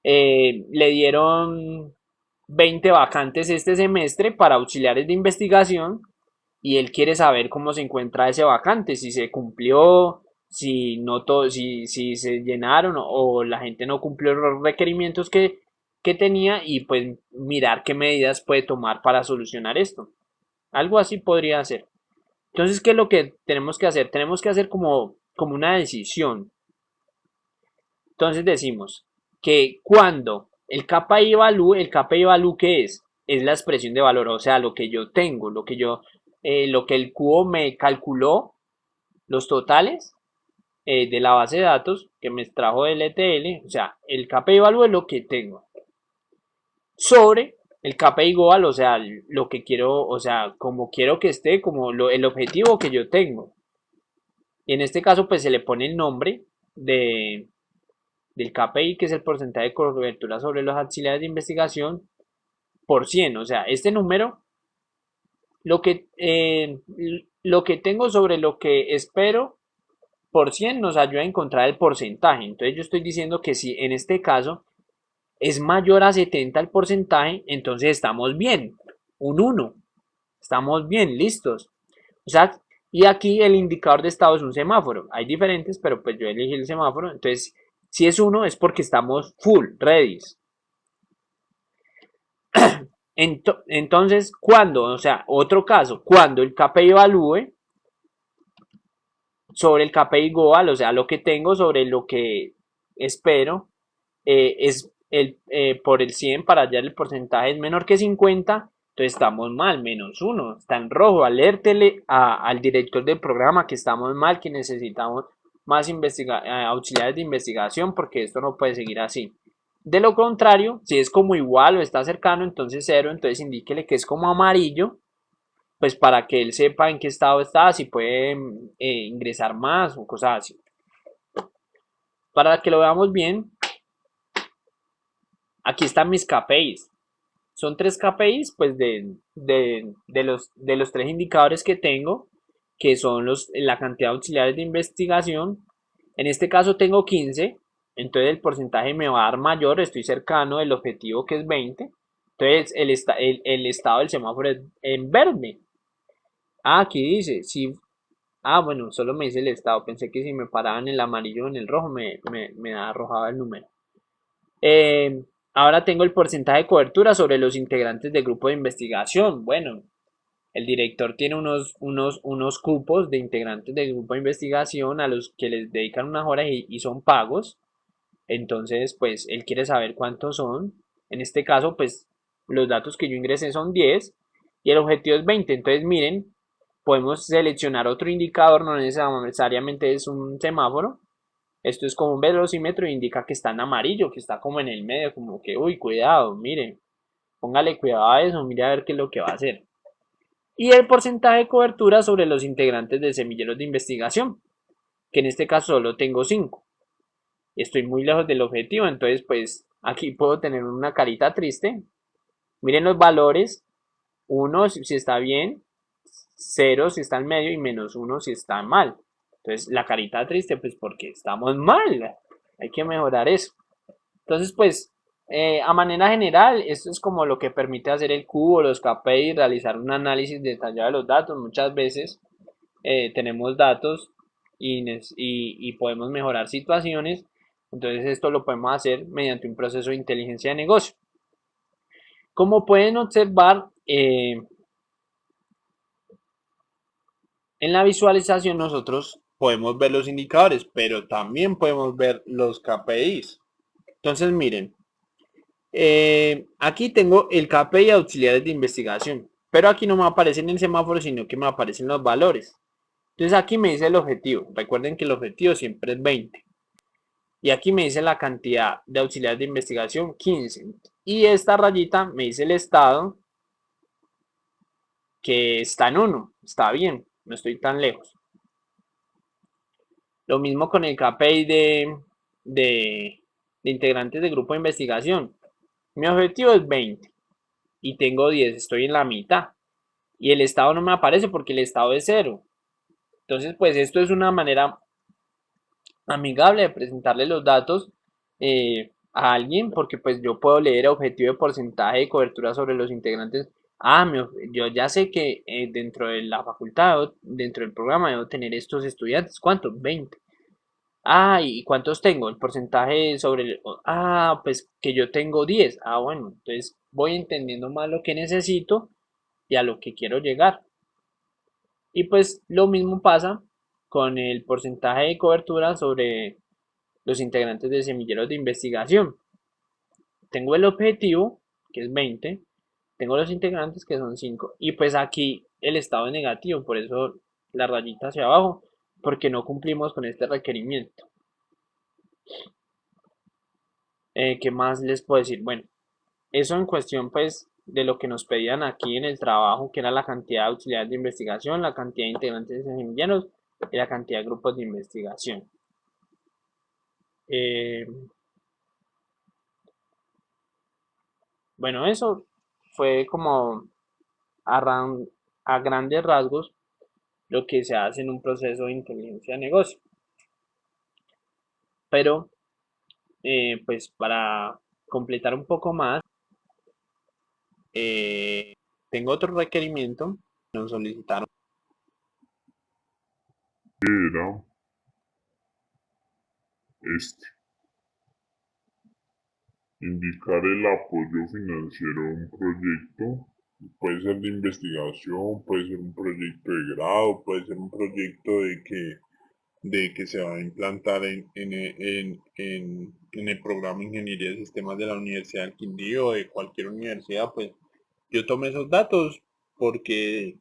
le dieron 20 vacantes este semestre para auxiliares de investigación y él quiere saber cómo se encuentra ese vacante, si se cumplió, si no todo, si se llenaron o la gente no cumplió los requerimientos que tenía y pues mirar qué medidas puede tomar para solucionar esto. Algo así podría ser. Entonces, ¿qué es lo que tenemos que hacer? Tenemos que hacer como una decisión. Entonces decimos que cuando el KPI value ¿qué es? Es la expresión de valor, o sea, lo que yo tengo, lo que el cubo me calculó, los totales de la base de datos que me extrajo del ETL, o sea, el KPI value es lo que tengo, sobre el KPI goal, o sea, lo que quiero, o sea, como quiero que esté, el objetivo que yo tengo. Y en este caso, pues se le pone el nombre del KPI, que es el porcentaje de cobertura sobre los auxiliares de investigación, por 100. O sea, este número, lo que, eh, lo que tengo sobre lo que espero por 100 nos ayuda a encontrar el porcentaje. Entonces yo estoy diciendo que si en este caso es mayor a 70 el porcentaje, entonces estamos bien. Un 1. Estamos bien, listos. O sea, y aquí el indicador de estado es un semáforo. Hay diferentes, pero pues yo elegí el semáforo. Entonces, si es 1 es porque estamos full, ready. Entonces, cuando, o sea, otro caso, cuando el KPI evalúe sobre el KPI goal, o sea, lo que tengo sobre lo que espero, es por el 100 para hallar el porcentaje es menor que 50, entonces estamos mal, -1, está en rojo, alértele al director del programa que estamos mal, que necesitamos más auxiliares de investigación porque esto no puede seguir así. De lo contrario, si es como igual o está cercano, entonces 0, entonces indíquele que es como amarillo, pues para que él sepa en qué estado está, si puede ingresar más o cosas así. Para que lo veamos bien, aquí están mis KPIs. Son 3 KPIs, pues de los 3 indicadores que tengo, que son la cantidad de auxiliares de investigación. En este caso tengo 15, entonces el porcentaje me va a dar mayor, estoy cercano del objetivo que es 20. Entonces el estado del semáforo es en verde. Ah, aquí dice, si, bueno, solo me dice el estado, pensé que si me paraban en el amarillo o en el rojo me arrojaba el número. Ahora tengo el porcentaje de cobertura sobre los integrantes del grupo de investigación. Bueno, el director tiene unos cupos de integrantes del grupo de investigación a los que les dedican unas horas y son pagos. Entonces, pues él quiere saber cuántos son. En este caso, pues los datos que yo ingresé son 10 y el objetivo es 20. Entonces, miren, podemos seleccionar otro indicador, no necesariamente es un semáforo. Esto es como un velocímetro e indica que está en amarillo, que está como en el medio, como que, uy, cuidado, miren, póngale cuidado a eso, mire a ver qué es lo que va a hacer. Y el porcentaje de cobertura sobre los integrantes de semilleros de investigación, que en este caso solo tengo 5. Estoy muy lejos del objetivo, entonces pues aquí puedo tener una carita triste. Miren los valores, 1 si está bien, 0 si está en medio y -1 si está mal. Entonces la carita triste pues porque estamos mal, hay que mejorar eso. Entonces pues a manera general esto es como lo que permite hacer el cubo, los KPI, realizar un análisis detallado de los datos. Muchas veces tenemos datos y podemos mejorar situaciones. Entonces esto lo podemos hacer mediante un proceso de inteligencia de negocio. Como pueden observar, en la visualización nosotros podemos ver los indicadores, pero también podemos ver los KPIs. Entonces miren, aquí tengo el KPI auxiliares de investigación, pero aquí no me aparece en el semáforo, sino que me aparecen los valores. Entonces aquí me dice el objetivo. Recuerden que el objetivo siempre es 20. Y aquí me dice la cantidad de auxiliares de investigación, 15. Y esta rayita me dice el estado, que está en 1. Está bien, no estoy tan lejos. Lo mismo con el KPI de integrantes de grupo de investigación. Mi objetivo es 20 y tengo 10, estoy en la mitad. Y el estado no me aparece porque el estado es 0. Entonces, pues esto es una manera amigable de presentarle los datos a alguien, porque pues yo puedo leer objetivo de porcentaje de cobertura sobre los integrantes. Yo ya sé que dentro de la facultad, dentro del programa, debo tener estos estudiantes. ¿Cuántos? 20. ¿Y cuántos tengo? El porcentaje sobre pues que yo tengo 10. Bueno, entonces voy entendiendo más lo que necesito y a lo que quiero llegar. Y pues lo mismo pasa con el porcentaje de cobertura sobre los integrantes de semilleros de investigación. Tengo el objetivo, que es 20, tengo los integrantes, que son 5, y pues aquí el estado es negativo, por eso la rayita hacia abajo, porque no cumplimos con este requerimiento. ¿Qué más les puedo decir? Bueno, eso en cuestión pues de lo que nos pedían aquí en el trabajo, que era la cantidad de auxiliares de investigación, la cantidad de integrantes de semilleros y la cantidad de grupos de investigación. Bueno, eso fue como a grandes rasgos lo que se hace en un proceso de inteligencia de negocio. Pero, pues para completar un poco más, tengo otro requerimiento. Nos solicitaron Era este, indicar el apoyo financiero a un proyecto. Puede ser de investigación, puede ser un proyecto de grado, puede ser un proyecto de que se va a implantar en el programa de Ingeniería de Sistemas de la Universidad del Quindío o de cualquier universidad. Pues yo tomé esos datos porque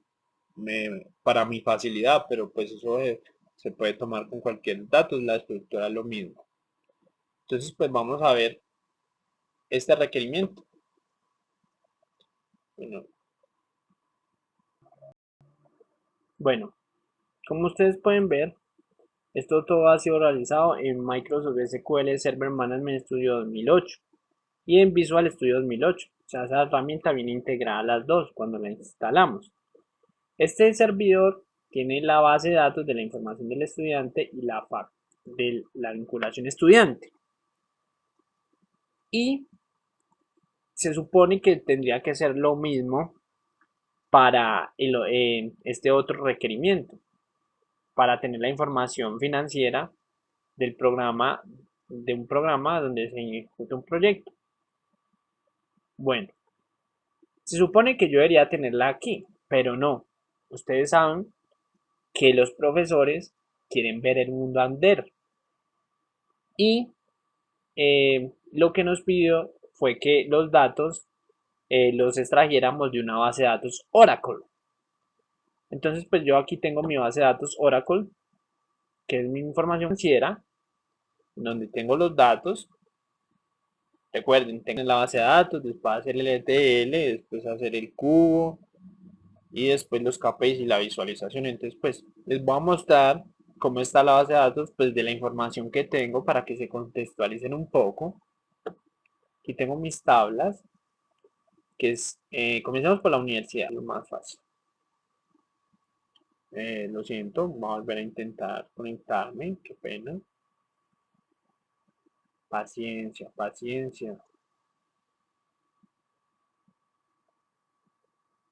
para mi facilidad, pero pues eso se puede tomar con cualquier dato, la estructura es lo mismo. Entonces pues vamos a ver este requerimiento. Bueno, como ustedes pueden ver, esto todo ha sido realizado en Microsoft SQL Server Management Studio 2008 y en Visual Studio 2008. O sea, esa herramienta viene integrada a las dos cuando la instalamos. Este servidor tiene la base de datos de la información del estudiante y la FAQ de la vinculación estudiante. Y se supone que tendría que ser lo mismo para este otro requerimiento, para tener la información financiera del programa, de un programa donde se ejecuta un proyecto. Bueno, se supone que yo debería tenerla aquí, pero no. Ustedes saben que los profesores quieren ver el mundo andar. Y lo que nos pidió fue que los datos los extrajéramos de una base de datos Oracle. Entonces, pues yo aquí tengo mi base de datos Oracle, que es mi información financiera, donde tengo los datos. Recuerden, tengo la base de datos, después hacer el ETL, después hacer el cubo y después los KPIs y la visualización. Entonces, pues les voy a mostrar cómo está la base de datos, pues de la información que tengo para que se contextualicen un poco. Aquí tengo mis tablas, que es, comencemos por la universidad, lo más fácil. Lo siento, voy a volver a intentar conectarme, qué pena. Paciencia, paciencia.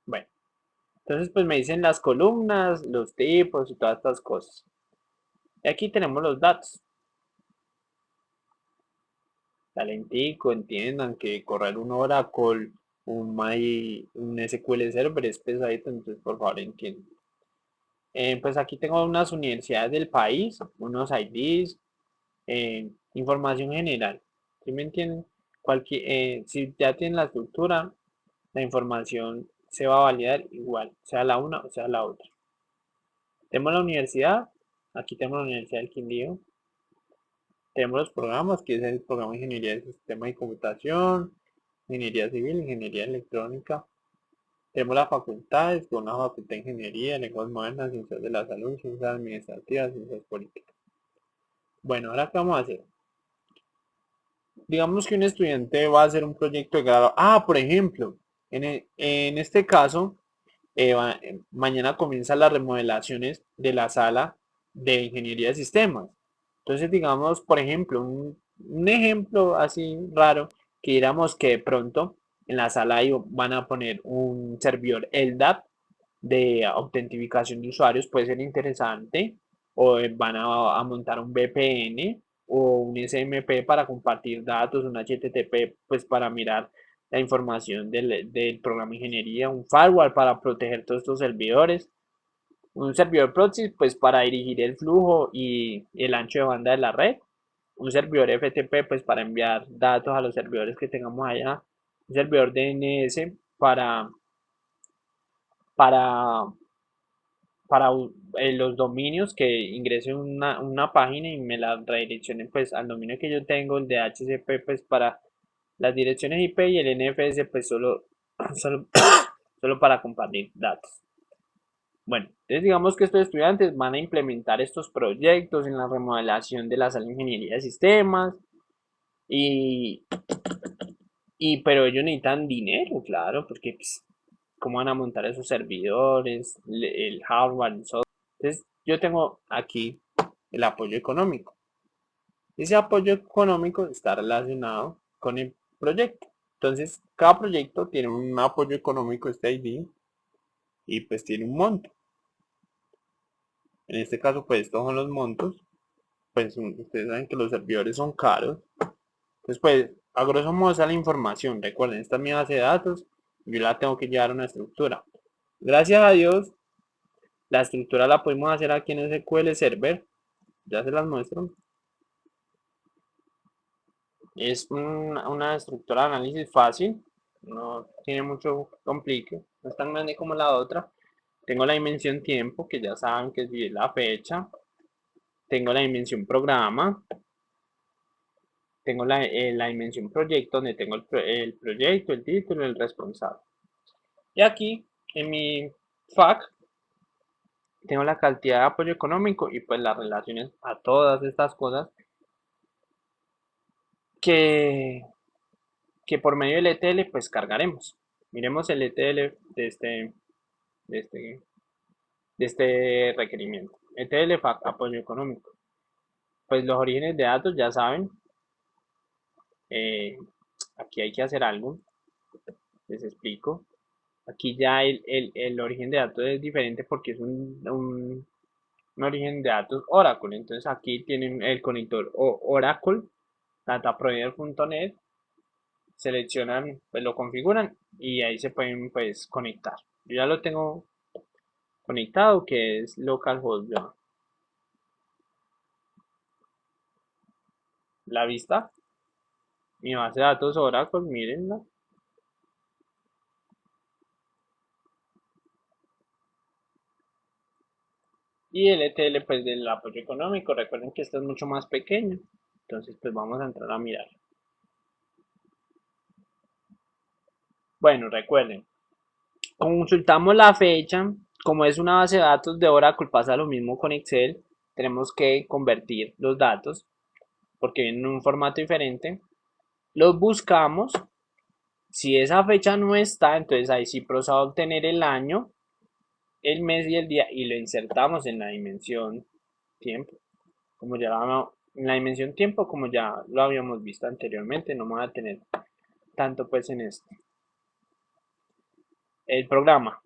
Bueno, entonces pues me dicen las columnas, los tipos y todas estas cosas. Y aquí tenemos los datos. Talentico, entiendan que correr un Oracle, un SQL Server es pesadito, entonces por favor entiendan. Pues aquí tengo unas universidades del país, unos IDs, información general. ¿Sí me entienden? Si ya tienen la estructura, la información se va a validar igual, sea la una o sea la otra. Tenemos la universidad, aquí tenemos la Universidad del Quindío. Tenemos los programas, que es el programa de Ingeniería de Sistemas y Computación, Ingeniería Civil, Ingeniería Electrónica. Tenemos las facultades, con la Facultad de Ingeniería, Lenguas Modernas, Ciencias de la Salud, Ciencias Administrativas, Ciencias Políticas. Bueno, ahora qué vamos a hacer. Digamos que un estudiante va a hacer un proyecto de grado. Por ejemplo, en este caso, mañana comienzan las remodelaciones de la sala de ingeniería de sistemas. Entonces, digamos, por ejemplo, un ejemplo así raro, que diéramos que de pronto en la sala ahí van a poner un servidor LDAP de autentificación de usuarios, puede ser interesante, o van a montar un VPN o un SMP para compartir datos, un HTTP pues para mirar la información del programa de ingeniería, un firewall para proteger todos estos servidores, un servidor proxy pues para dirigir el flujo y el ancho de banda de la red, un servidor FTP pues para enviar datos a los servidores que tengamos allá, un servidor DNS para, para los dominios que ingrese una página y me la redireccionen pues al dominio que yo tengo, el de HCP pues para las direcciones IP y el NFS pues solo, solo para compartir datos. Bueno, entonces digamos que estos estudiantes van a implementar estos proyectos en la remodelación de la sala de ingeniería de sistemas y, pero ellos necesitan dinero, claro, porque pues, cómo van a montar esos servidores, el hardware, el software. Entonces yo tengo aquí el apoyo económico. Ese apoyo económico está relacionado con el proyecto. Entonces cada proyecto tiene un apoyo económico, este ID, y pues tiene un monto. En este caso pues estos son los montos. Pues ustedes saben que los servidores son caros. Entonces pues a grosso modo esa es la información. Recuerden, esta es mi base de datos. Yo la tengo que llevar a una estructura. Gracias a Dios, la estructura la podemos hacer aquí en SQL Server. Ya se las muestro. Es una estructura de análisis fácil. No tiene mucho complique. No es tan grande como la otra. Tengo la dimensión tiempo, que ya saben que es la fecha. Tengo la dimensión programa. Tengo la dimensión proyecto, donde tengo el proyecto, el título, el responsable. Y aquí, en mi FAQ, tengo la cantidad de apoyo económico y pues las relaciones a todas estas cosas que, que por medio del ETL pues cargaremos. Miremos el ETL de este, de este requerimiento. ETL FAQ, apoyo económico. Pues los orígenes de datos ya saben. eh, Aquí hay que hacer algo. Les explico. Aquí ya el origen de datos es diferente porque es un origen de datos Oracle. Entonces aquí tienen el conector Oracle, dataprovider.net, seleccionan, pues lo configuran y ahí se pueden pues conectar. Yo ya lo tengo conectado, que es localhost ya. La vista, mi base de datos Oracle, mírenla. Y el ETL pues del apoyo económico, recuerden que esto es mucho más pequeño. Entonces pues vamos a entrar a mirar. Bueno, recuerden, consultamos la fecha, como es una base de datos de Oracle, pasa lo mismo con Excel, tenemos que convertir los datos porque vienen en un formato diferente, los buscamos, si esa fecha no está, entonces ahí sí procedo a obtener el año, el mes y el día y lo insertamos en la dimensión tiempo, como ya en la dimensión tiempo como ya lo habíamos visto anteriormente, no me voy a tener tanto pues en esto. El programa.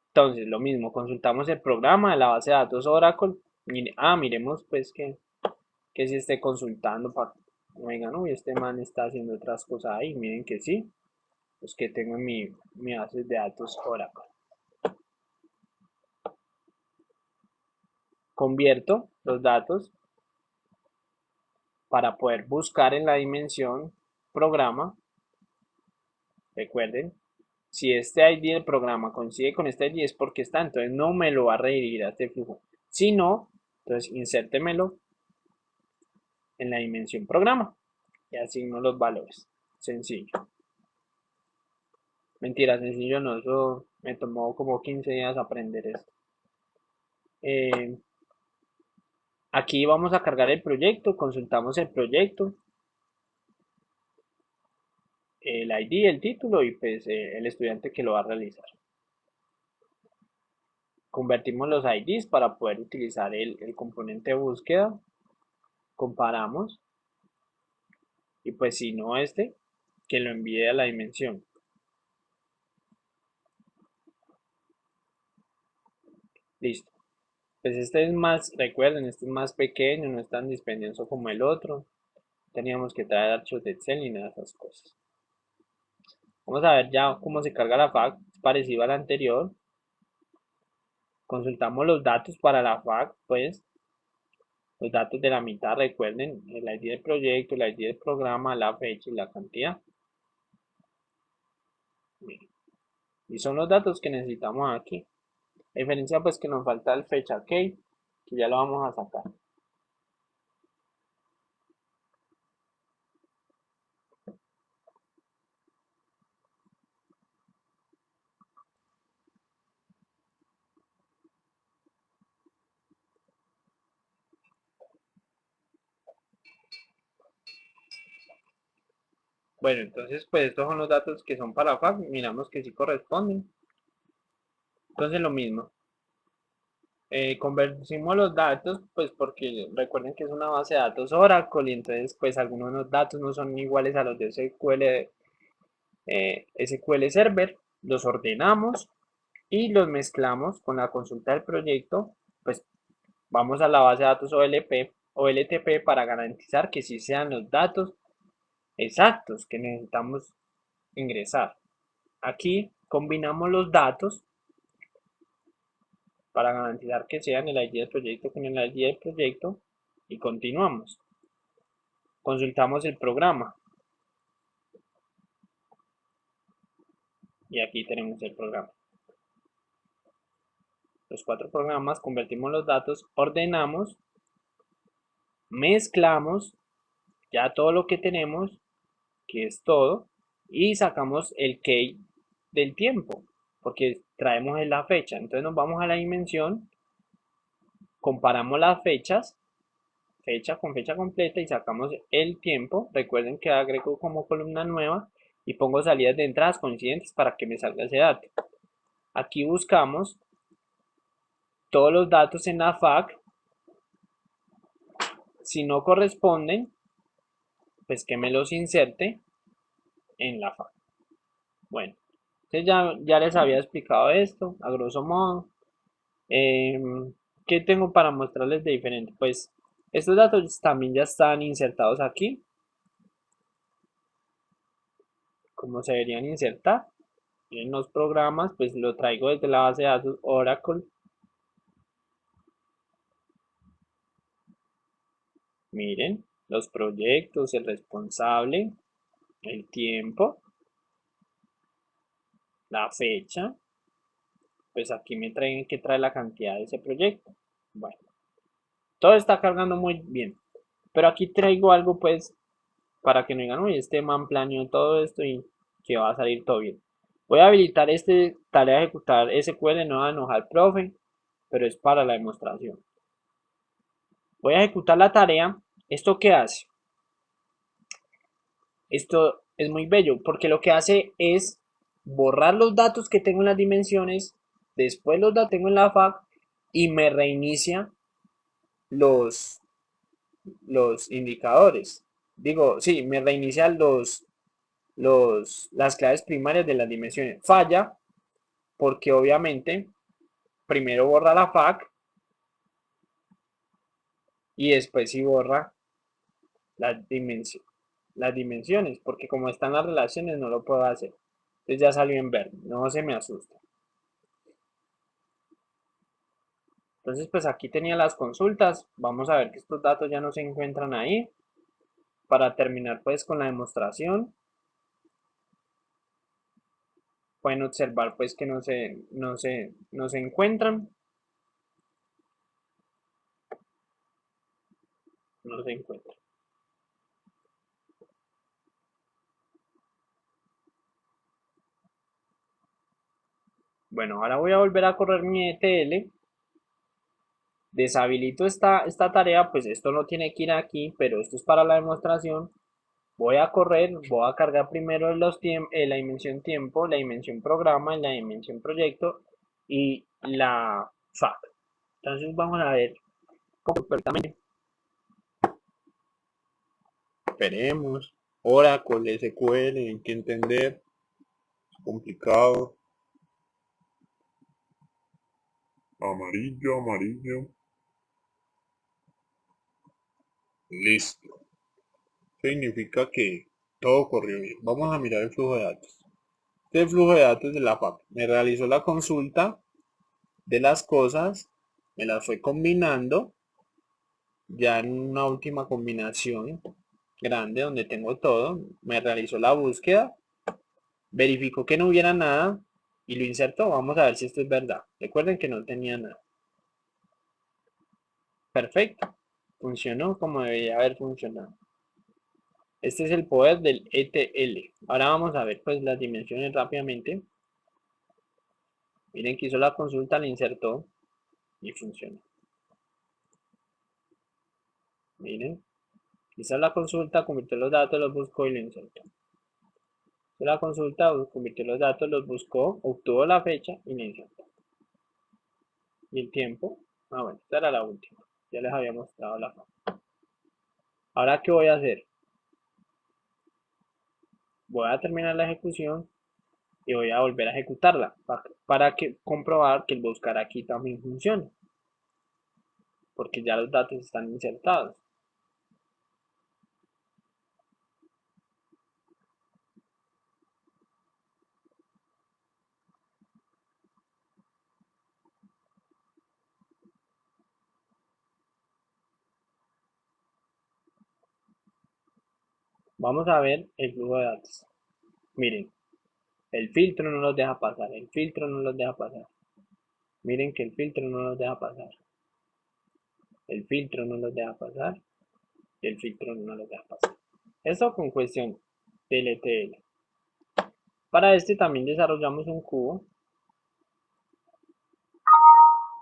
Entonces, lo mismo, consultamos el programa de la base de datos Oracle. Miremos pues que si esté consultando para, oigan, uy, este man está haciendo otras cosas ahí. Miren que sí, pues que tengo en mi base de datos Oracle. convierto los datos para poder buscar en la dimensión programa. Recuerden, si este ID del programa coincide con este ID es porque está, entonces no me lo va a redirigir a este flujo. Si no, entonces insértemelo en la dimensión programa y asigno los valores. Sencillo. Mentira, sencillo no, eso me tomó como 15 días aprender esto. Aquí vamos a cargar el proyecto, consultamos el proyecto, el ID, el título y pues el estudiante que lo va a realizar. Convertimos los IDs para poder utilizar el componente de búsqueda, comparamos y pues si no que lo envíe a la dimensión. Listo. Pues este es más, recuerden, este es más pequeño, no es tan dispendioso como el otro. Teníamos que traer archivos de Excel y nada de esas cosas. Vamos a ver ya cómo se carga la FAQ, es parecido al anterior. Consultamos los datos para la FAQ, pues los datos de la mitad, recuerden, el ID del proyecto, el ID del programa, la fecha y la cantidad. Y son los datos que necesitamos aquí. La diferencia pues que nos falta el fecha key, que ya lo vamos a sacar. Bueno, entonces pues estos son los datos que son para FAQ, miramos que sí corresponden. Entonces lo mismo. Convertimos los datos, pues porque recuerden que es una base de datos Oracle y entonces pues algunos de los datos no son iguales a los de SQL Server, los ordenamos y los mezclamos con la consulta del proyecto, pues vamos a la base de datos OLP o LTP para garantizar que sí sean los datos exactos que necesitamos ingresar. Aquí combinamos los datos para garantizar que sean el ID del proyecto con el ID del proyecto y continuamos. Consultamos el programa y aquí tenemos el programa. Los 4 programas, convertimos los datos, ordenamos, mezclamos ya todo lo que tenemos, que es todo, y sacamos el key del tiempo, porque traemos en la fecha. Entonces nos vamos a la dimensión, comparamos las fechas, fecha con fecha completa y sacamos el tiempo. Recuerden que agrego como columna nueva y pongo salidas de entradas coincidentes para que me salga ese dato. Aquí buscamos todos los datos en la FAQ. Si no corresponden, pues que me los inserte en la FAQ. Bueno, entonces ya les había explicado esto a grosso modo. ¿Qué tengo para mostrarles de diferente? Pues estos datos también ya están insertados aquí. Como se deberían insertar en los programas, pues lo traigo desde la base de datos Oracle. Miren, los proyectos, el responsable, el tiempo, la fecha. Pues aquí me traen que trae la cantidad de ese proyecto. Bueno, todo está cargando muy bien. Pero aquí traigo algo pues para que no digan, oye, este man planeó todo esto y que va a salir todo bien. Voy a habilitar tarea de ejecutar SQL, no va a enojar al profe, pero es para la demostración. Voy a ejecutar la tarea. ¿Esto qué hace? Esto es muy bello porque lo que hace es borrar los datos que tengo en las dimensiones, después los datos tengo en la FAQ y me reinicia los indicadores. Digo, sí, me reinicia las claves primarias de las dimensiones. Falla porque obviamente primero borra la FAQ y después sí borra las dimensiones, porque como están las relaciones no lo puedo hacer. Entonces ya salió en verde, no se me asusta. Entonces, pues aquí tenía las consultas. Vamos a ver que estos datos ya no se encuentran ahí. Para terminar pues con la demostración, pueden observar pues que no se encuentran. No se encuentran. Bueno, ahora voy a volver a correr mi ETL. Deshabilito esta tarea, pues esto no tiene que ir aquí, pero esto es para la demostración. Voy a correr, voy a cargar primero la dimensión tiempo, la dimensión programa, la dimensión proyecto y la FAC. Entonces vamos a ver perfectamente. Esperemos. Oracle, SQL, hay que entender. Es complicado. Amarillo, amarillo. Listo. Significa que todo corrió bien. Vamos a mirar el flujo de datos. Este flujo de datos de la FAP me realizó la consulta de las cosas, me las fue combinando, ya en una última combinación grande donde tengo todo, me realizó la búsqueda, verificó que no hubiera nada y lo insertó. Vamos a ver si esto es verdad. Recuerden que no tenía nada. Perfecto. Funcionó como debería haber funcionado. Este es el poder del ETL. Ahora vamos a ver pues las dimensiones rápidamente. Miren que hizo la consulta, la insertó y funcionó. Miren, hizo la consulta, convirtió los datos, los buscó y lo insertó. Hizo la consulta, convirtió los datos, los buscó, obtuvo la fecha y lo insertó. Y el tiempo, bueno, esta era la última. Ya les había mostrado la forma. Ahora, ¿qué voy a hacer? Voy a terminar la ejecución y voy a volver a ejecutarla para comprobar que el buscar aquí también funciona, porque ya los datos están insertados. Vamos a ver el flujo de datos. Miren, el filtro no los deja pasar, el filtro no los deja pasar. Miren que el filtro no los deja pasar. El filtro no los deja pasar. Y el filtro no los deja pasar. Eso con cuestión del ETL. Para este también desarrollamos un cubo.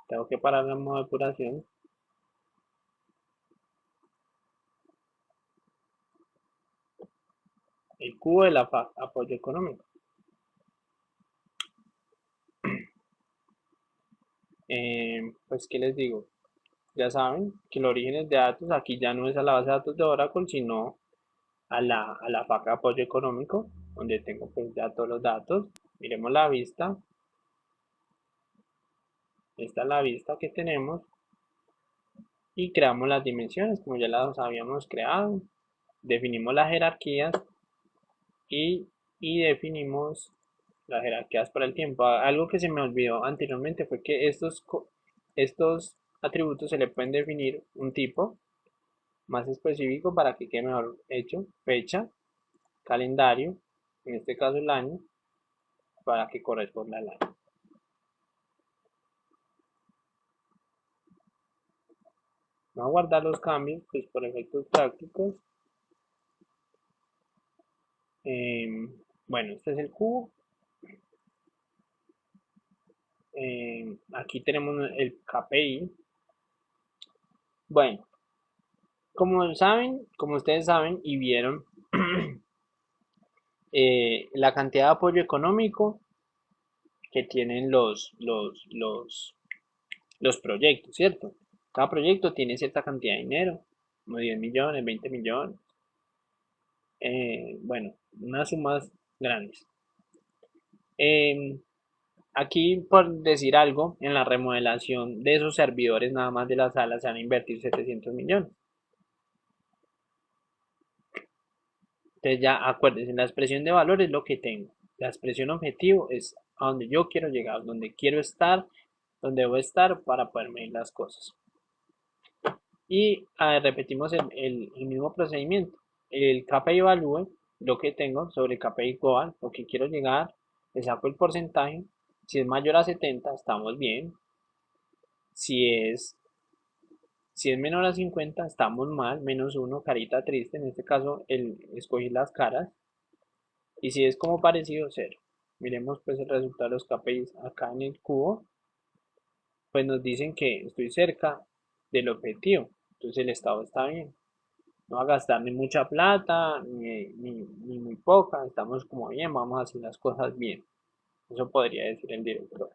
Tengo que parar la modo de depuración. El cubo de la FAC, apoyo económico. Pues, ¿qué les digo? Ya saben que el origen de datos aquí ya no es a la base de datos de Oracle, sino a la FAC de apoyo económico, donde tengo pues ya todos los datos. Miremos la vista. Esta es la vista que tenemos. Y creamos las dimensiones, como ya las habíamos creado. Definimos las jerarquías y definimos las jerarquías para el tiempo. Algo que se me olvidó anteriormente fue que estos atributos se le pueden definir un tipo más específico para que quede mejor hecho: fecha, calendario, en este caso el año, para que corresponda al año. Vamos a guardar los cambios pues por efectos prácticos. Bueno, este es el cubo. Aquí tenemos el KPI. Bueno, como ustedes saben y vieron, la cantidad de apoyo económico que tienen los proyectos, ¿cierto? Cada proyecto tiene cierta cantidad de dinero, como 10 millones, 20 millones. Bueno, unas sumas grandes. Aquí, por decir algo, en la remodelación de esos servidores nada más de la sala se van a invertir 700 millones. Entonces ya acuérdense, la expresión de valor es lo que tengo. La expresión objetivo es a donde yo quiero llegar, donde quiero estar donde debo estar para poder medir las cosas. Y repetimos el mismo procedimiento. El KPI Value, lo que tengo sobre el KPI Goal, lo que quiero llegar, le saco el porcentaje. Si es mayor a 70, estamos bien. Si es menor a 50, estamos mal, -1, carita triste. En este caso, escogí las caras. Y si es como parecido, 0. Miremos pues el resultado de los KPIs acá en el cubo. Pues nos dicen que estoy cerca del objetivo. Entonces el estado está bien. No va a gastar ni mucha plata, ni muy poca. Estamos como bien, vamos a hacer las cosas bien. Eso podría decir el director.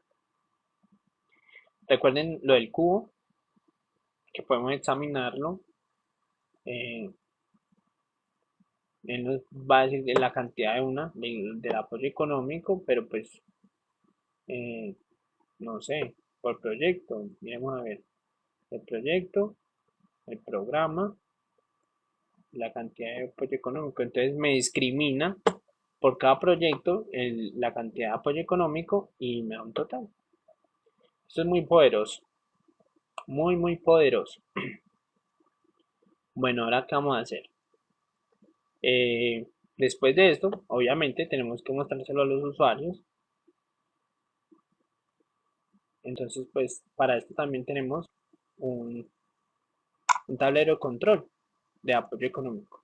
Recuerden lo del cubo, que podemos examinarlo. Él nos va a decir la cantidad del apoyo económico, pero pues no sé, por proyecto. Miremos a ver el proyecto, el programa, la cantidad de apoyo económico. Entonces me discrimina por cada proyecto la cantidad de apoyo económico y me da un total. Esto es muy poderoso, muy, muy poderoso. Bueno, ahora ¿qué vamos a hacer? Después de esto, obviamente tenemos que mostrárselo a los usuarios. Entonces, pues para esto también tenemos un tablero de control de apoyo económico.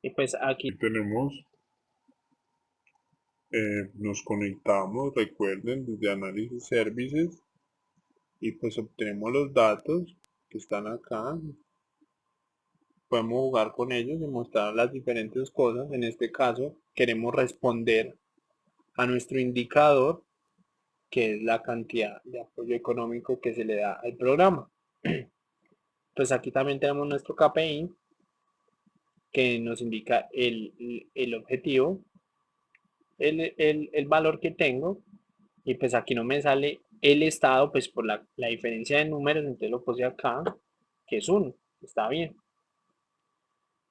Y pues aquí tenemos, nos conectamos, recuerden, desde Análisis Services y pues obtenemos los datos que están acá. Podemos jugar con ellos y mostrar las diferentes cosas. En este caso, queremos responder a nuestro indicador, que es la cantidad de apoyo económico que se le da al programa. Pues aquí también tenemos nuestro KPI, que nos indica el objetivo, el valor que tengo, y pues aquí no me sale el estado, pues por la diferencia de números, entonces lo puse acá, que es 1, está bien.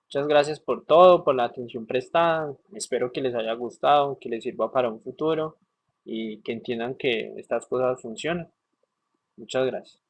Muchas gracias por todo, por la atención prestada, espero que les haya gustado, que les sirva para un futuro y que entiendan que estas cosas funcionan. Muchas gracias.